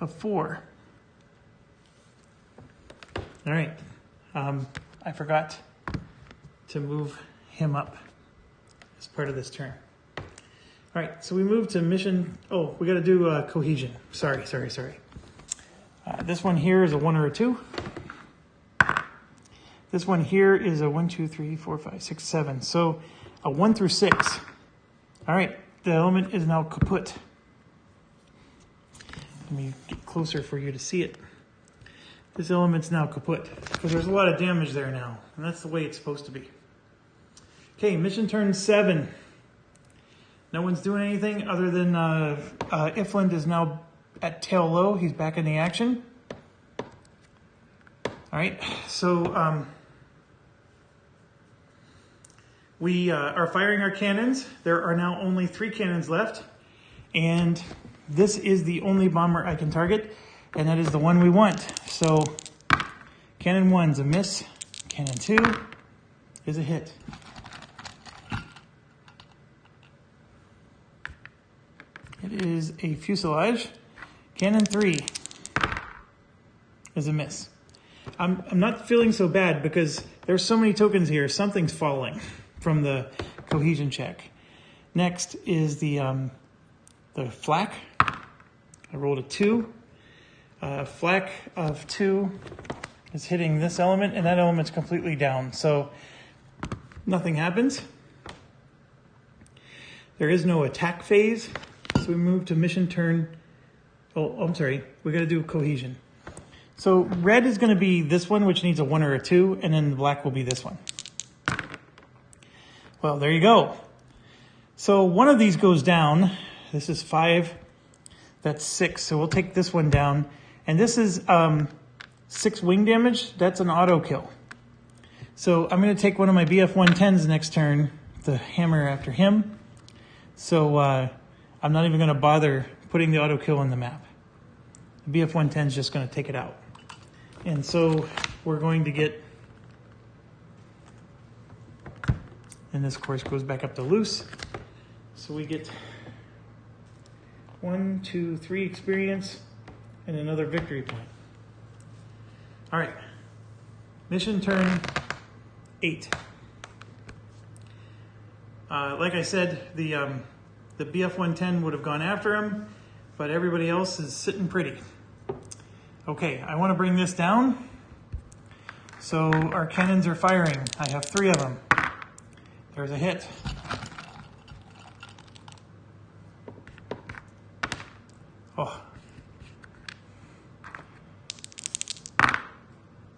of 4. All right. I forgot to move him up as part of this turn. All right, so we move to mission. Oh, we got to do cohesion. Sorry. This one here is a 1 or a 2. This one here is a 1, 2, 3, 4, 5, 6, 7. So a 1 through 6. All right. The element is now kaput. Let me get closer for you to see it. This element's now kaput because there's a lot of damage there now, and that's the way it's supposed to be. Okay, mission turn 7. No one's doing anything other than Ifland is now at tail low. He's back in the action. All right, so we are firing our cannons. There are now only 3 cannons left, and this is the only bomber I can target, and that is the one we want. So cannon 1's a miss. Cannon 2 is a hit. It is a fuselage. Cannon 3 is a miss. I'm not feeling so bad because there's so many tokens here. Something's falling from the cohesion check. Next is the flak. I rolled a 2. Flak of 2 is hitting this element, and that element's completely down. So nothing happens. There is no attack phase. So we move to mission turn. Oh, I'm sorry. We got to do cohesion. So red is going to be this one, which needs a 1 or a 2, and then the black will be this one. Well, there you go. So one of these goes down. This is 5. That's 6. So we'll take this one down. And this is 6 wing damage. That's an auto kill. So I'm going to take one of my BF-110s next turn, the hammer after him. So I'm not even going to bother putting the auto kill in the map. The BF-110 is just going to take it out. And so we're going to get, and this of course goes back up to loose. So we get 1, 2, 3 experience and another victory point. All right, mission turn 8. Like I said, the BF-110 would have gone after him, but everybody else is sitting pretty. Okay, I want to bring this down. So our cannons are firing. I have 3 of them. There's a hit. Oh.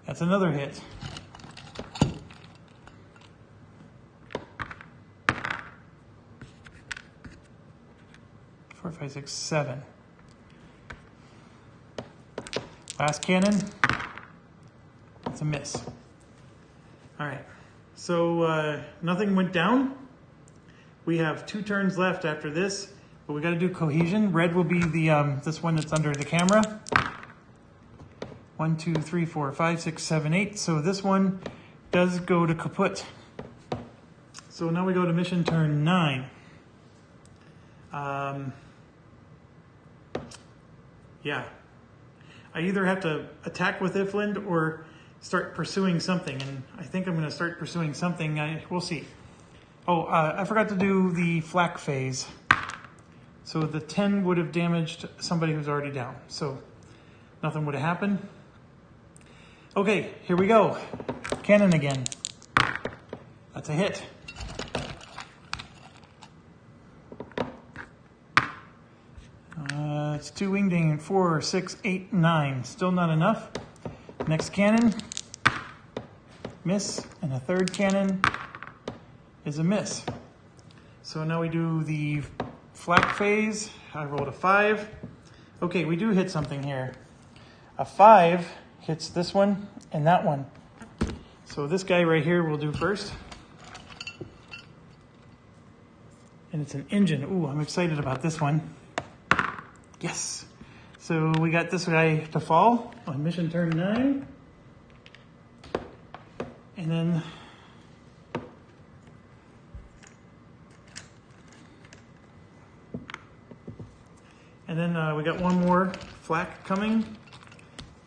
That's another hit. 4, 5, 6, 7. Last cannon. That's a miss. All right. So nothing went down. We have 2 turns left after this, but we got to do cohesion. Red will be the this one that's under the camera. 1, 2, 3, 4, 5, 6, 7, 8. So this one does go to kaput. So now we go to mission turn 9. Yeah. I either have to attack with Ifland or start pursuing something, and I think I'm going to start pursuing something. We'll see. Oh, I forgot to do the flak phase. So the 10 would have damaged somebody who's already down. So nothing would have happened. Okay, here we go. Cannon again. That's a hit. It's 2 wing damage, 4, 6, 8, 9. Still not enough. Next cannon, miss, and a third cannon is a miss. So now we do the flak phase. I rolled a 5. Okay, we do hit something here. A 5 hits this one and that one. So this guy right here we'll do first. And it's an engine. Ooh, I'm excited about this one. Yes. So we got this guy to fall on mission turn 9. And then we got one more flak coming,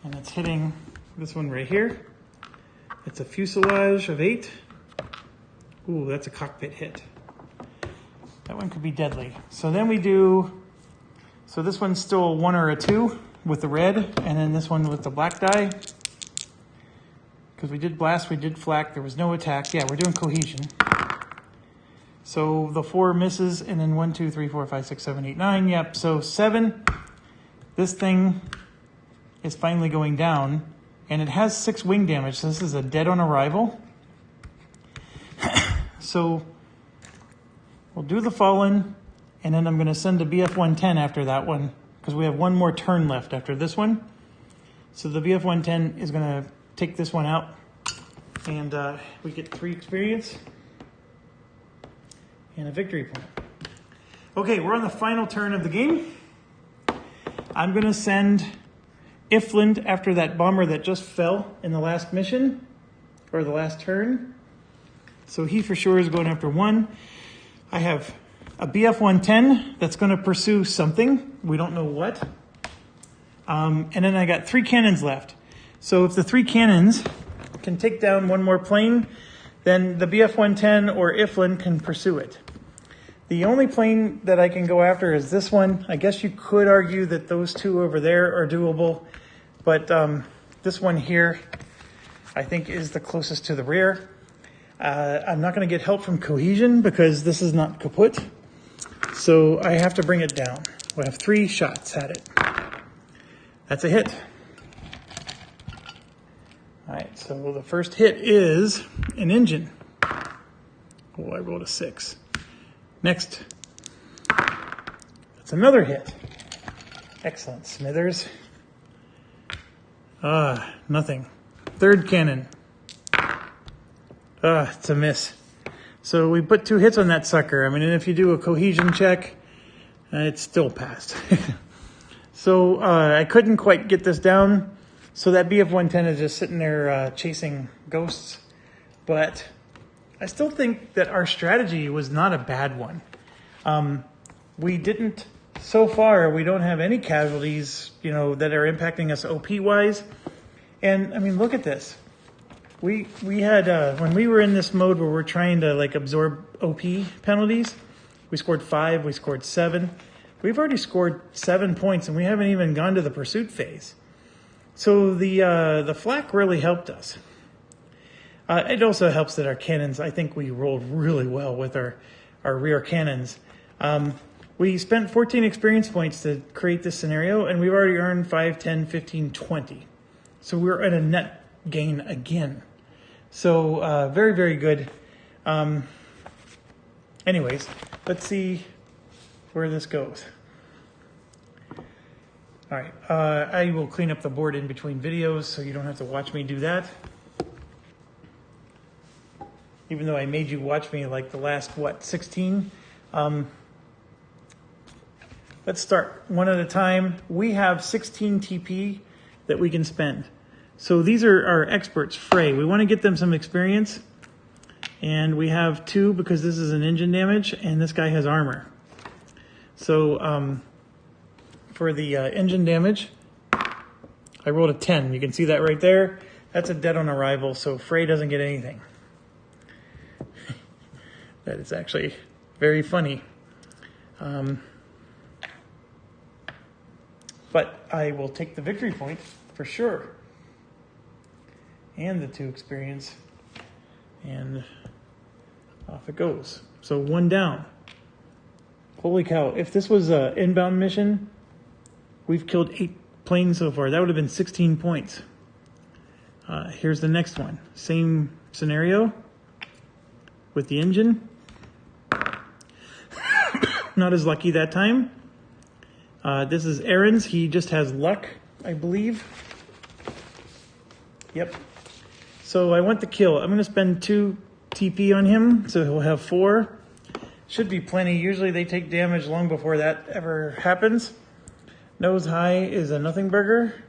and it's hitting this one right here. It's a fuselage of 8. Ooh, that's a cockpit hit. That one could be deadly. So then we do, so this one's still a 1 or a 2 with the red, and then this one with the black die. Because we did blast, we did flak, there was no attack. Yeah, we're doing cohesion. So the 4 misses, and then 1, 2, 3, 4, 5, 6, 7, 8, 9. Yep, so 7. This thing is finally going down, and it has 6 wing damage. So this is a dead on arrival. So we'll do the fallen, and then I'm going to send a BF-110 after that one, because we have one more turn left after this one. So the BF-110 is going to take this one out, and we get 3 experience and a victory point. Okay, we're on the final turn of the game. I'm going to send Ifland after that bomber that just fell in the last mission, or the last turn. So he for sure is going after 1. I have a BF-110 that's going to pursue something. We don't know what. And then I got 3 cannons left. So if the 3 cannons can take down one more plane, then the BF-110 or Ifland can pursue it. The only plane that I can go after is this one. I guess you could argue that those 2 over there are doable, but this one here I think is the closest to the rear. I'm not going to get help from cohesion because this is not kaput. So I have to bring it down. We have 3 shots at it. That's a hit. All right, so the first hit is an engine. Oh, I rolled a 6. Next. That's another hit. Excellent. Smithers. Nothing. Third cannon. It's a miss. So we put 2 hits on that sucker. I mean, and if you do a cohesion check, it's still passed. So I couldn't quite get this down. So that BF-110 is just sitting there chasing ghosts. But I still think that our strategy was not a bad one. We didn't, so far, we don't have any casualties, that are impacting us OP-wise. And, I mean, look at this. We had, when we were in this mode where we're trying to, absorb OP penalties, we scored 5, we scored 7. We've already scored 7 points, and we haven't even gone to the pursuit phase. So the flak really helped us. It also helps that our cannons, I think we rolled really well with our rear cannons. We spent 14 experience points to create this scenario, and we've already earned 5, 10, 15, 20. So we're at a net gain again. So very, very good. Anyways, let's see where this goes. All right, I will clean up the board in between videos so you don't have to watch me do that. Even though I made you watch me the last, 16? Let's start one at a time. We have 16 TP that we can spend. So these are our experts, Frey. We want to get them some experience. And we have 2 because this is an engine damage, and this guy has armor. So for the engine damage, I rolled a 10. You can see that right there. That's a dead on arrival, so Frey doesn't get anything. That is actually very funny. But I will take the victory point for sure. And the 2 experience. And off it goes. So 1 down. Holy cow. If this was an inbound mission, we've killed 8 planes so far. That would have been 16 points. Here's the next one. Same scenario with the engine. Not as lucky that time. This is Aaron's. He just has luck, I believe. Yep. So I want the kill. I'm going to spend 2 TP on him, so he'll have 4. Should be plenty. Usually they take damage long before that ever happens. Nose high is a nothing burger.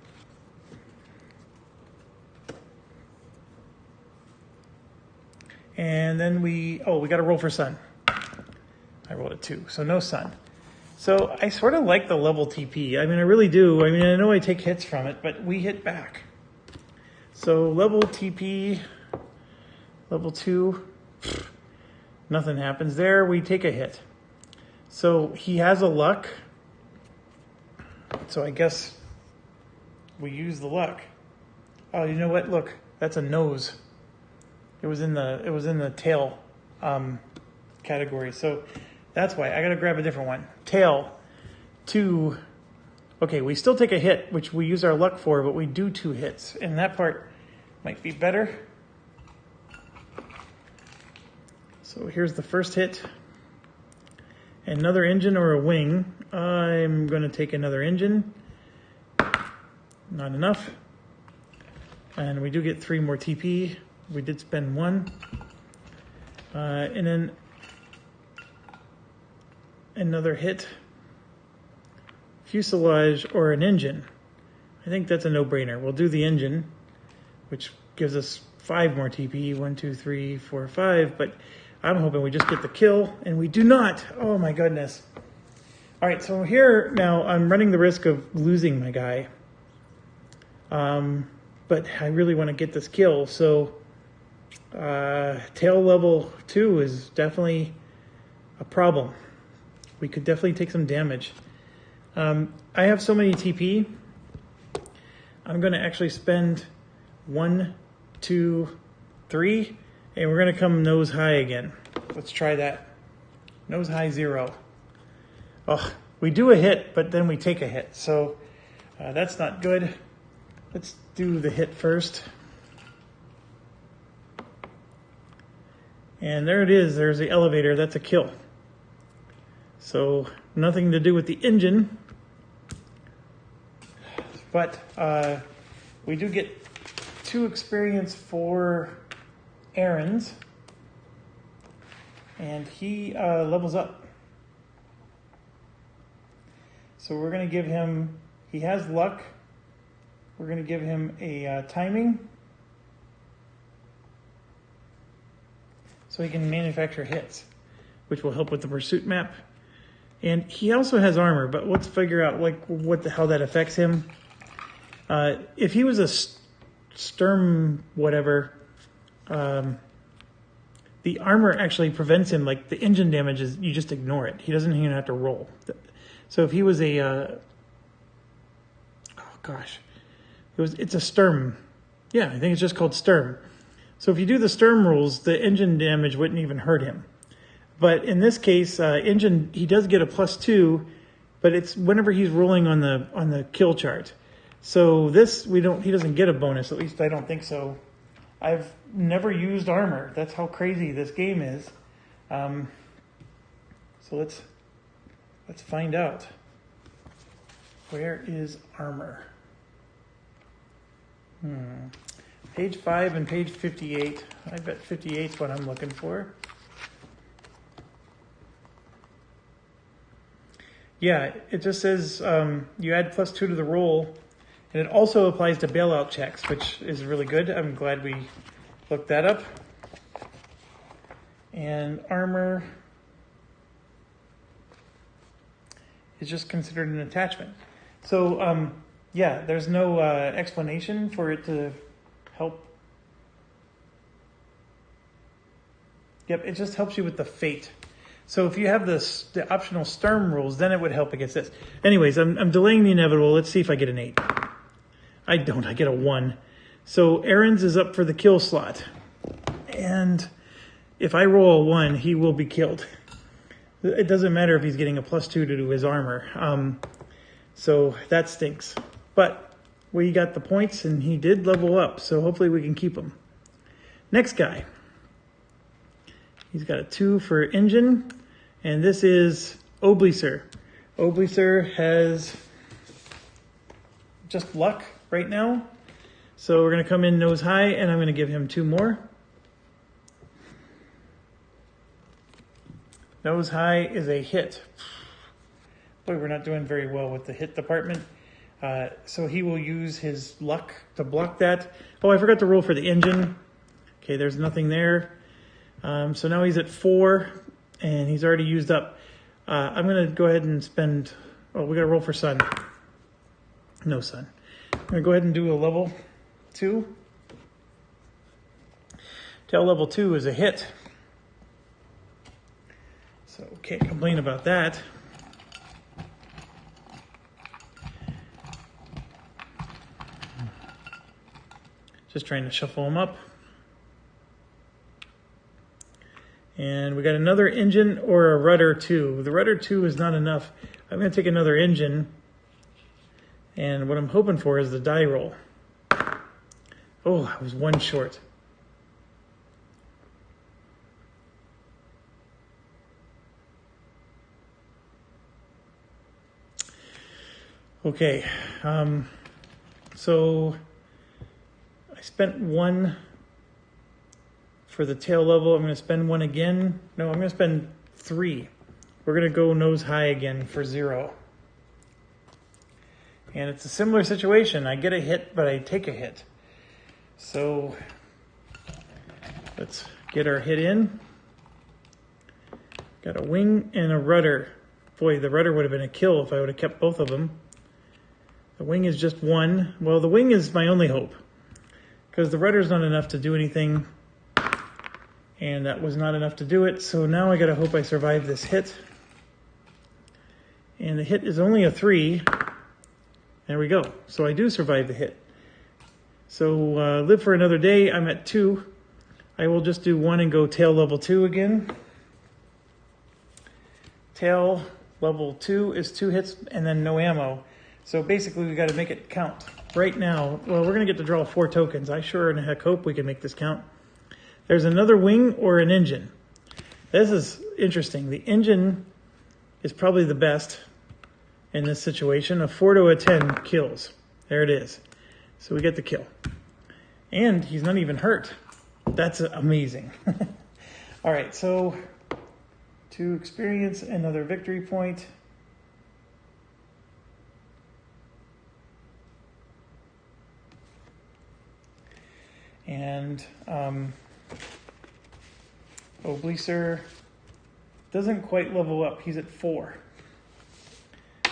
And then we got to roll for sun. I rolled a 2, so no sun. So I sort of like the level TP. I mean, I really do. I mean, I know I take hits from it, but we hit back. So level TP, level 2, nothing happens there. We take a hit. So he has a luck. So I guess we use the luck. Oh, you know what? Look, that's a nose. It was in the tail category. So that's why I got to grab a different one. Tail, 2. Okay, we still take a hit, which we use our luck for, but we do 2 hits. And that part might be better. So here's the first hit. Another engine or a wing. I'm going to take another engine. Not enough. And we do get 3 more TP. We did spend 1. And then another hit. Fuselage or an engine. I think that's a no-brainer. We'll do the engine, which gives us 5 more TP. 1, 2, 3, 4, 5. But I'm hoping we just get the kill, and we do not. Oh my goodness. All right, so here now I'm running the risk of losing my guy. But I really want to get this kill, so tail level 2 is definitely a problem. We could definitely take some damage. I have so many TP. I'm going to actually spend 1, 2, 3, and we're going to come nose high again. Let's try that. Nose high 0. Oh, we do a hit, but then we take a hit, so that's not good. Let's do the hit first. And there it is. There's the elevator. That's a kill. So nothing to do with the engine. But we do get 2 experience for Aaron's. And he levels up. So we're going to give him, he has luck. We're going to give him a timing. So he can manufacture hits, which will help with the pursuit map. And he also has armor, but let's figure out how that affects him. If he was a Sturm whatever, the armor actually prevents him, like the engine damage is, you just ignore it. He doesn't even have to roll. So if he was a, it's a Sturm. Yeah, I think it's just called Sturm. So if you do the Sturm rules, the engine damage wouldn't even hurt him. But in this case, engine, he does get a +2, but it's whenever he's rolling on the kill chart. So this, he doesn't get a bonus, at least I don't think so. I've never used armor. That's how crazy this game is. So let's find out. Where is armor? Page 5 and page 58. I bet 58 is what I'm looking for. Yeah, it just says you add +2 to the roll, and it also applies to bailout checks, which is really good. I'm glad we looked that up. And armor is just considered an attachment. So, yeah, there's no explanation for it to help. Yep, it just helps you with the fate. So if you have the optional Sturm rules, then it would help against this. Anyways, I'm delaying the inevitable. Let's see if I get an 8. I don't. I get a 1. So Aaron's is up for the kill slot. And if I roll a 1, he will be killed. It doesn't matter if he's getting a +2 to do his armor. So that stinks. But we got the points, and he did level up, so hopefully we can keep him. Next guy. He's got a 2 for engine, and this is Oblyser. Oblyser has just luck right now. So we're going to come in nose high, and I'm going to give him 2 more. Nose high is a hit. Boy, we're not doing very well with the hit department. So he will use his luck to block that. Oh, I forgot to roll for the engine. Okay, there's nothing there. So now he's at 4, and he's already used up. I'm going to go ahead and spend... Oh, we got to roll for sun. No sun. I'm going to go ahead and do a level 2. Tail level 2 is a hit. So can't complain about that. Just trying to shuffle them up. And we got another engine or a rudder 2. The rudder 2 is not enough. I'm going to take another engine. And what I'm hoping for is the die roll. Oh, I was 1 short. Okay. So I spent 1 for the tail level. I'm going to spend 1 again. No, I'm going to spend 3. We're going to go nose high again for 0. And it's a similar situation. I get a hit, but I take a hit. So let's get our hit in. Got a wing and a rudder. Boy, the rudder would have been a kill if I would have kept both of them. The wing is just 1. Well, the wing is my only hope, because the rudder's not enough to do anything. And that was not enough to do it. So now I got to hope I survive this hit. And the hit is only a 3. There we go. So I do survive the hit. So live for another day. I'm at 2. I will just do 1 and go tail level 2 again. Tail level 2 is 2 hits and then no ammo. So basically we got to make it count. Right now, well, we're going to get to draw 4 tokens. I sure in heck hope we can make this count. There's another wing or an engine. This is interesting. The engine is probably the best in this situation. A 4 to a 10 kills. There it is. So we get the kill. And he's not even hurt. That's amazing. All right, so to experience another victory point. And Obleaser doesn't quite level up. He's at 4.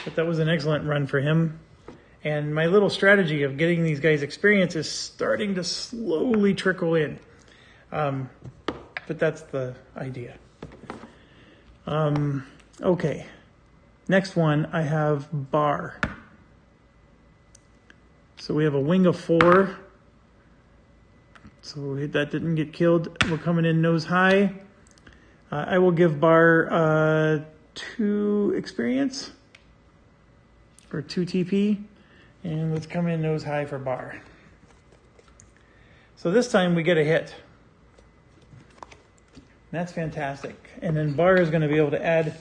But that was an excellent run for him. And my little strategy of getting these guys experience is starting to slowly trickle in. But that's the idea. Okay. Next one, I have Bar. So we have a wing of 4. So that didn't get killed. We're coming in nose high. I will give Bar 2 experience. Or 2 TP. And let's come in nose high for Bar. So this time we get a hit. That's fantastic. And then Bar is going to be able to add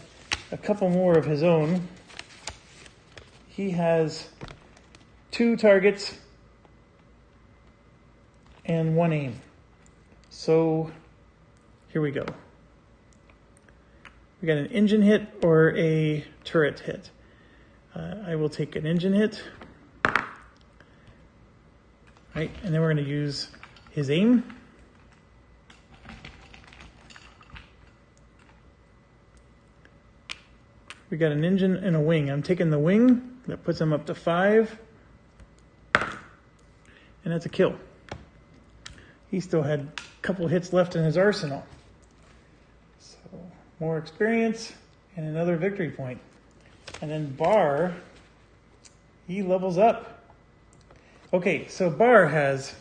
a couple more of his own. He has 2 targets and 1 aim. So here we go. We got an engine hit or a turret hit. I will take an engine hit. Right, and then we're going to use his aim. We got an engine and a wing. I'm taking the wing. That puts him up to 5. And that's a kill. He still had a couple hits left in his arsenal. So more experience and another victory point. And then Bar, he levels up. Okay, so Bar has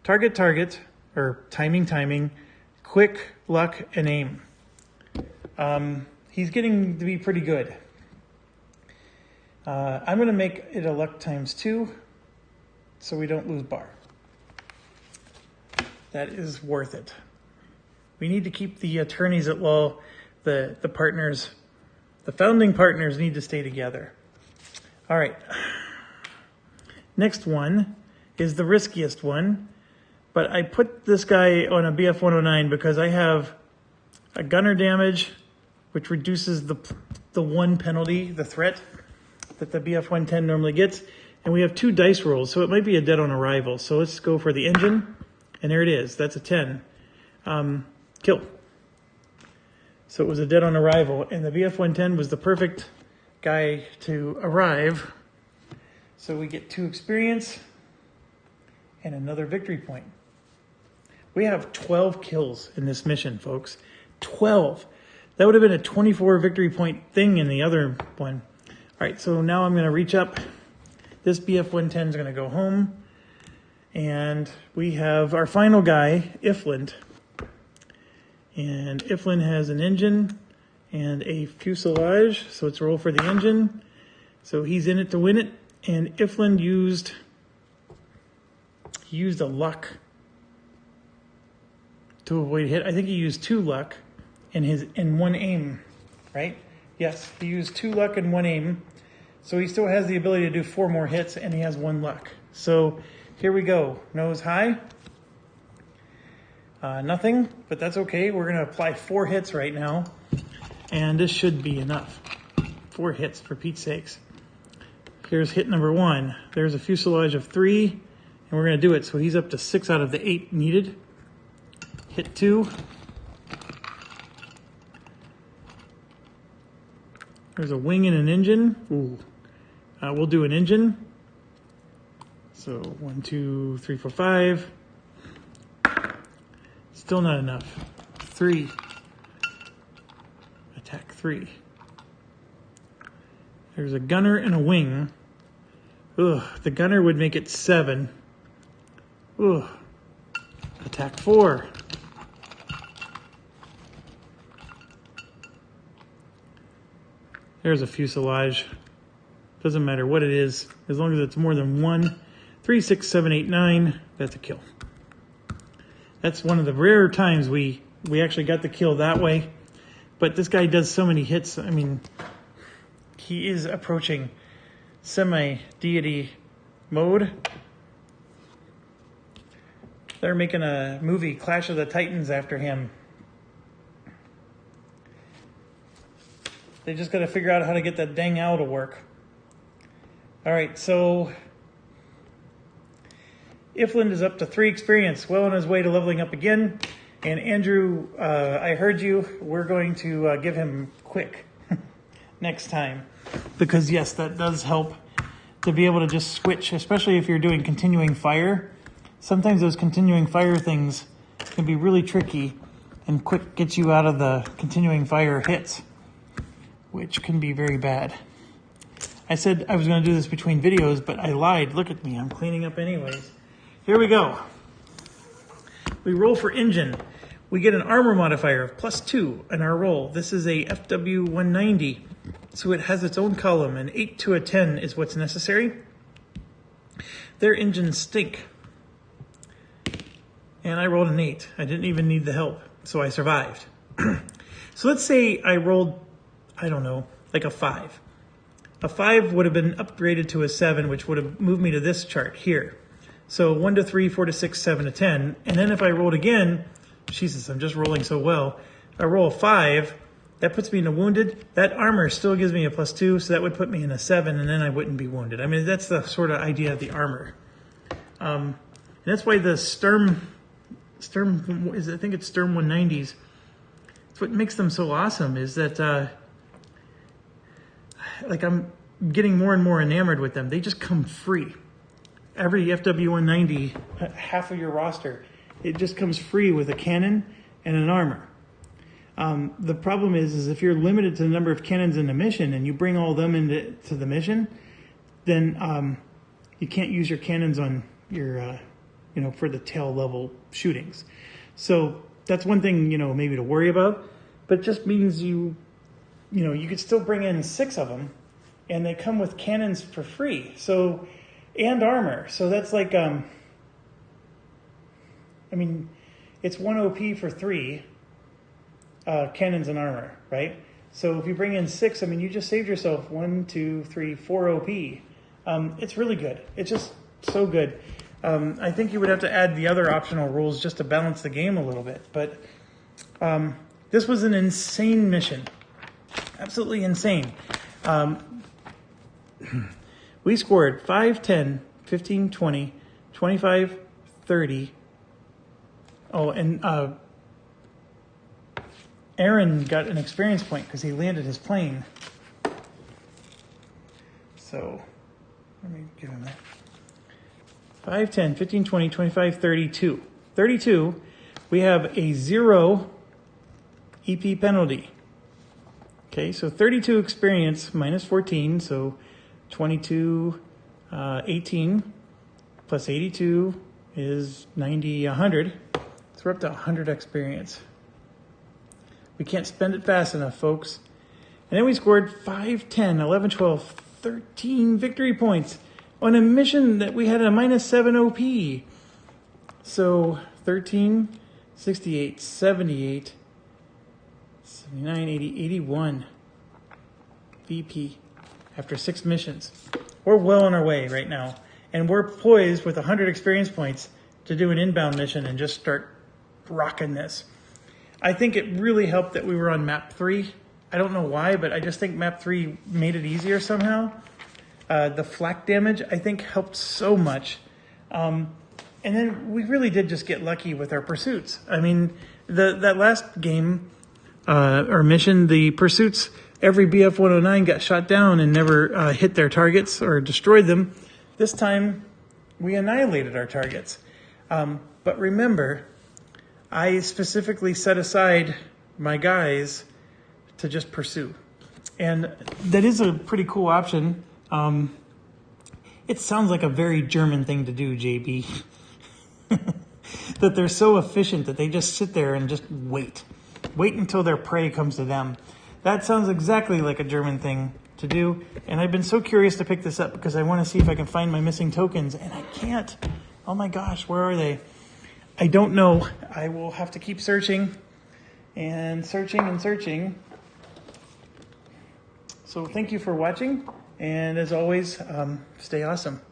target, or timing, quick, luck, and aim. He's getting to be pretty good. I'm going to make it a luck ×2 so we don't lose Bar. That is worth it. We need to keep the attorneys at law, the partners, the founding partners need to stay together. All right. Next one is the riskiest one, but I put this guy on a BF 109 because I have a gunner damage, which reduces the 1 penalty, the threat that the BF 110 normally gets, and we have 2 dice rolls, so it might be a dead on arrival. So let's go for the engine, and there it is. That's a 10. Kill. So it was a dead on arrival, and the BF 110 was the perfect guy to arrive. So we get 2 experience and another victory point. We have 12 kills in this mission, folks. 12. That would have been a 24 victory point thing in the other one. All right, so now I'm going to reach up. This BF 110 is going to go home. And we have our final guy, Ifland. And Ifland has an engine and a fuselage. So let's roll for the engine. So he's in it to win it. And Ifland used a luck to avoid hit. I think he used 2 luck in 1 aim, right? Yes, he used 2 luck and 1 aim. So he still has the ability to do 4 more hits, and he has 1 luck. So here we go. Nose high. Nothing, but that's okay. We're going to apply 4 hits right now, and this should be enough. 4 hits, for Pete's sakes. Here's hit number 1. There's a fuselage of 3, and we're going to do it. So he's up to 6 out of the 8 needed. Hit 2. There's a wing and an engine. Ooh. We'll do an engine. So 1, 2, 3, 4, 5. Still not enough. 3. Attack 3. There's a gunner and a wing. Ugh, the gunner would make it 7. Ugh. Attack 4. There's a fuselage. Doesn't matter what it is, as long as it's more than 1. 3, 6, 7, 8, 9. That's a kill. That's one of the rare times we actually got the kill that way. But this guy does so many hits. I mean, he is approaching semi-deity mode. They're making a movie, Clash of the Titans, after him. They just got to figure out how to get that dang owl to work. All right, so Ifland is up to 3 experience, well on his way to leveling up again. And Andrew, I heard you. We're going to give him quick next time. Because yes, that does help to be able to just switch, especially if you're doing continuing fire. Sometimes those continuing fire things can be really tricky, and quick gets you out of the continuing fire hits, which can be very bad. I said I was going to do this between videos, but I lied. Look at me. I'm cleaning up anyways. Here we go. We roll for engine. We get an armor modifier of +2 in our roll. This is a FW 190, so it has its own column. An 8 to a 10 is what's necessary. Their engines stink. And I rolled an 8. I didn't even need the help, so I survived. So let's say I rolled, I don't know, like a 5. A 5 would have been upgraded to a 7, which would have moved me to this chart here. So 1 to 3, 4 to 6, 7 to 10. And then if I rolled again, Jesus, I'm just rolling so well. If I roll a 5, that puts me in a wounded. That armor still gives me a +2, so that would put me in a 7, and then I wouldn't be wounded. I mean, that's the sort of idea of the armor. And that's why the Sturm is, I think it's Sturm 190s. It's what makes them so awesome is that, like, I'm getting more and more enamored with them. They just come free. Every FW 190, half of your roster, it just comes free with a cannon and an armor. The problem is if you're limited to the number of cannons in the mission and you bring all them into the mission, then you can't use your cannons on your, for the tail level shootings. So that's one thing, maybe to worry about, but it just means you could still bring in 6 of them and they come with cannons for free. So, and armor. So that's like, it's 1 OP for 3 cannons and armor, right? So if you bring in 6, you just saved yourself 1, 2, 3, 4 OP. It's really good. It's just so good. I think you would have to add the other optional rules just to balance the game a little bit. But this was an insane mission. Absolutely insane. We scored 5, 10, 15, 20, 25, 30. Oh, and Aaron got an experience point because he landed his plane. So let me give him that. 5, 10, 15, 20, 25, 32. 32, we have a 0 EP penalty. Okay, so 32 experience minus 14, so 22, 18 plus 82 is 90, 100. So we're up to 100 experience. We can't spend it fast enough, folks. And then we scored 5, 10, 11, 12, 13 victory points on a mission that we had a -7 OP. So 13, 68, 78, 79, 80, 81 VP after 6 missions. We're well on our way right now. And we're poised with 100 experience points to do an inbound mission and just start rocking this. I think it really helped that we were on map 3. I don't know why, but I just think map 3 made it easier somehow. The flak damage, I think, helped so much. And then we really did just get lucky with our pursuits. I mean, that last game, or mission, the pursuits, every BF 109 got shot down and never hit their targets or destroyed them. This time, we annihilated our targets. But remember, I specifically set aside my guys to just pursue. And that is a pretty cool option. It sounds like a very German thing to do, JB. That they're so efficient that they just sit there and just wait. Wait until their prey comes to them. That sounds exactly like a German thing to do. And I've been so curious to pick this up because I want to see if I can find my missing tokens. And I can't. Oh my gosh, where are they? I don't know. I will have to keep searching and searching and searching. So thank you for watching. And as always, stay awesome.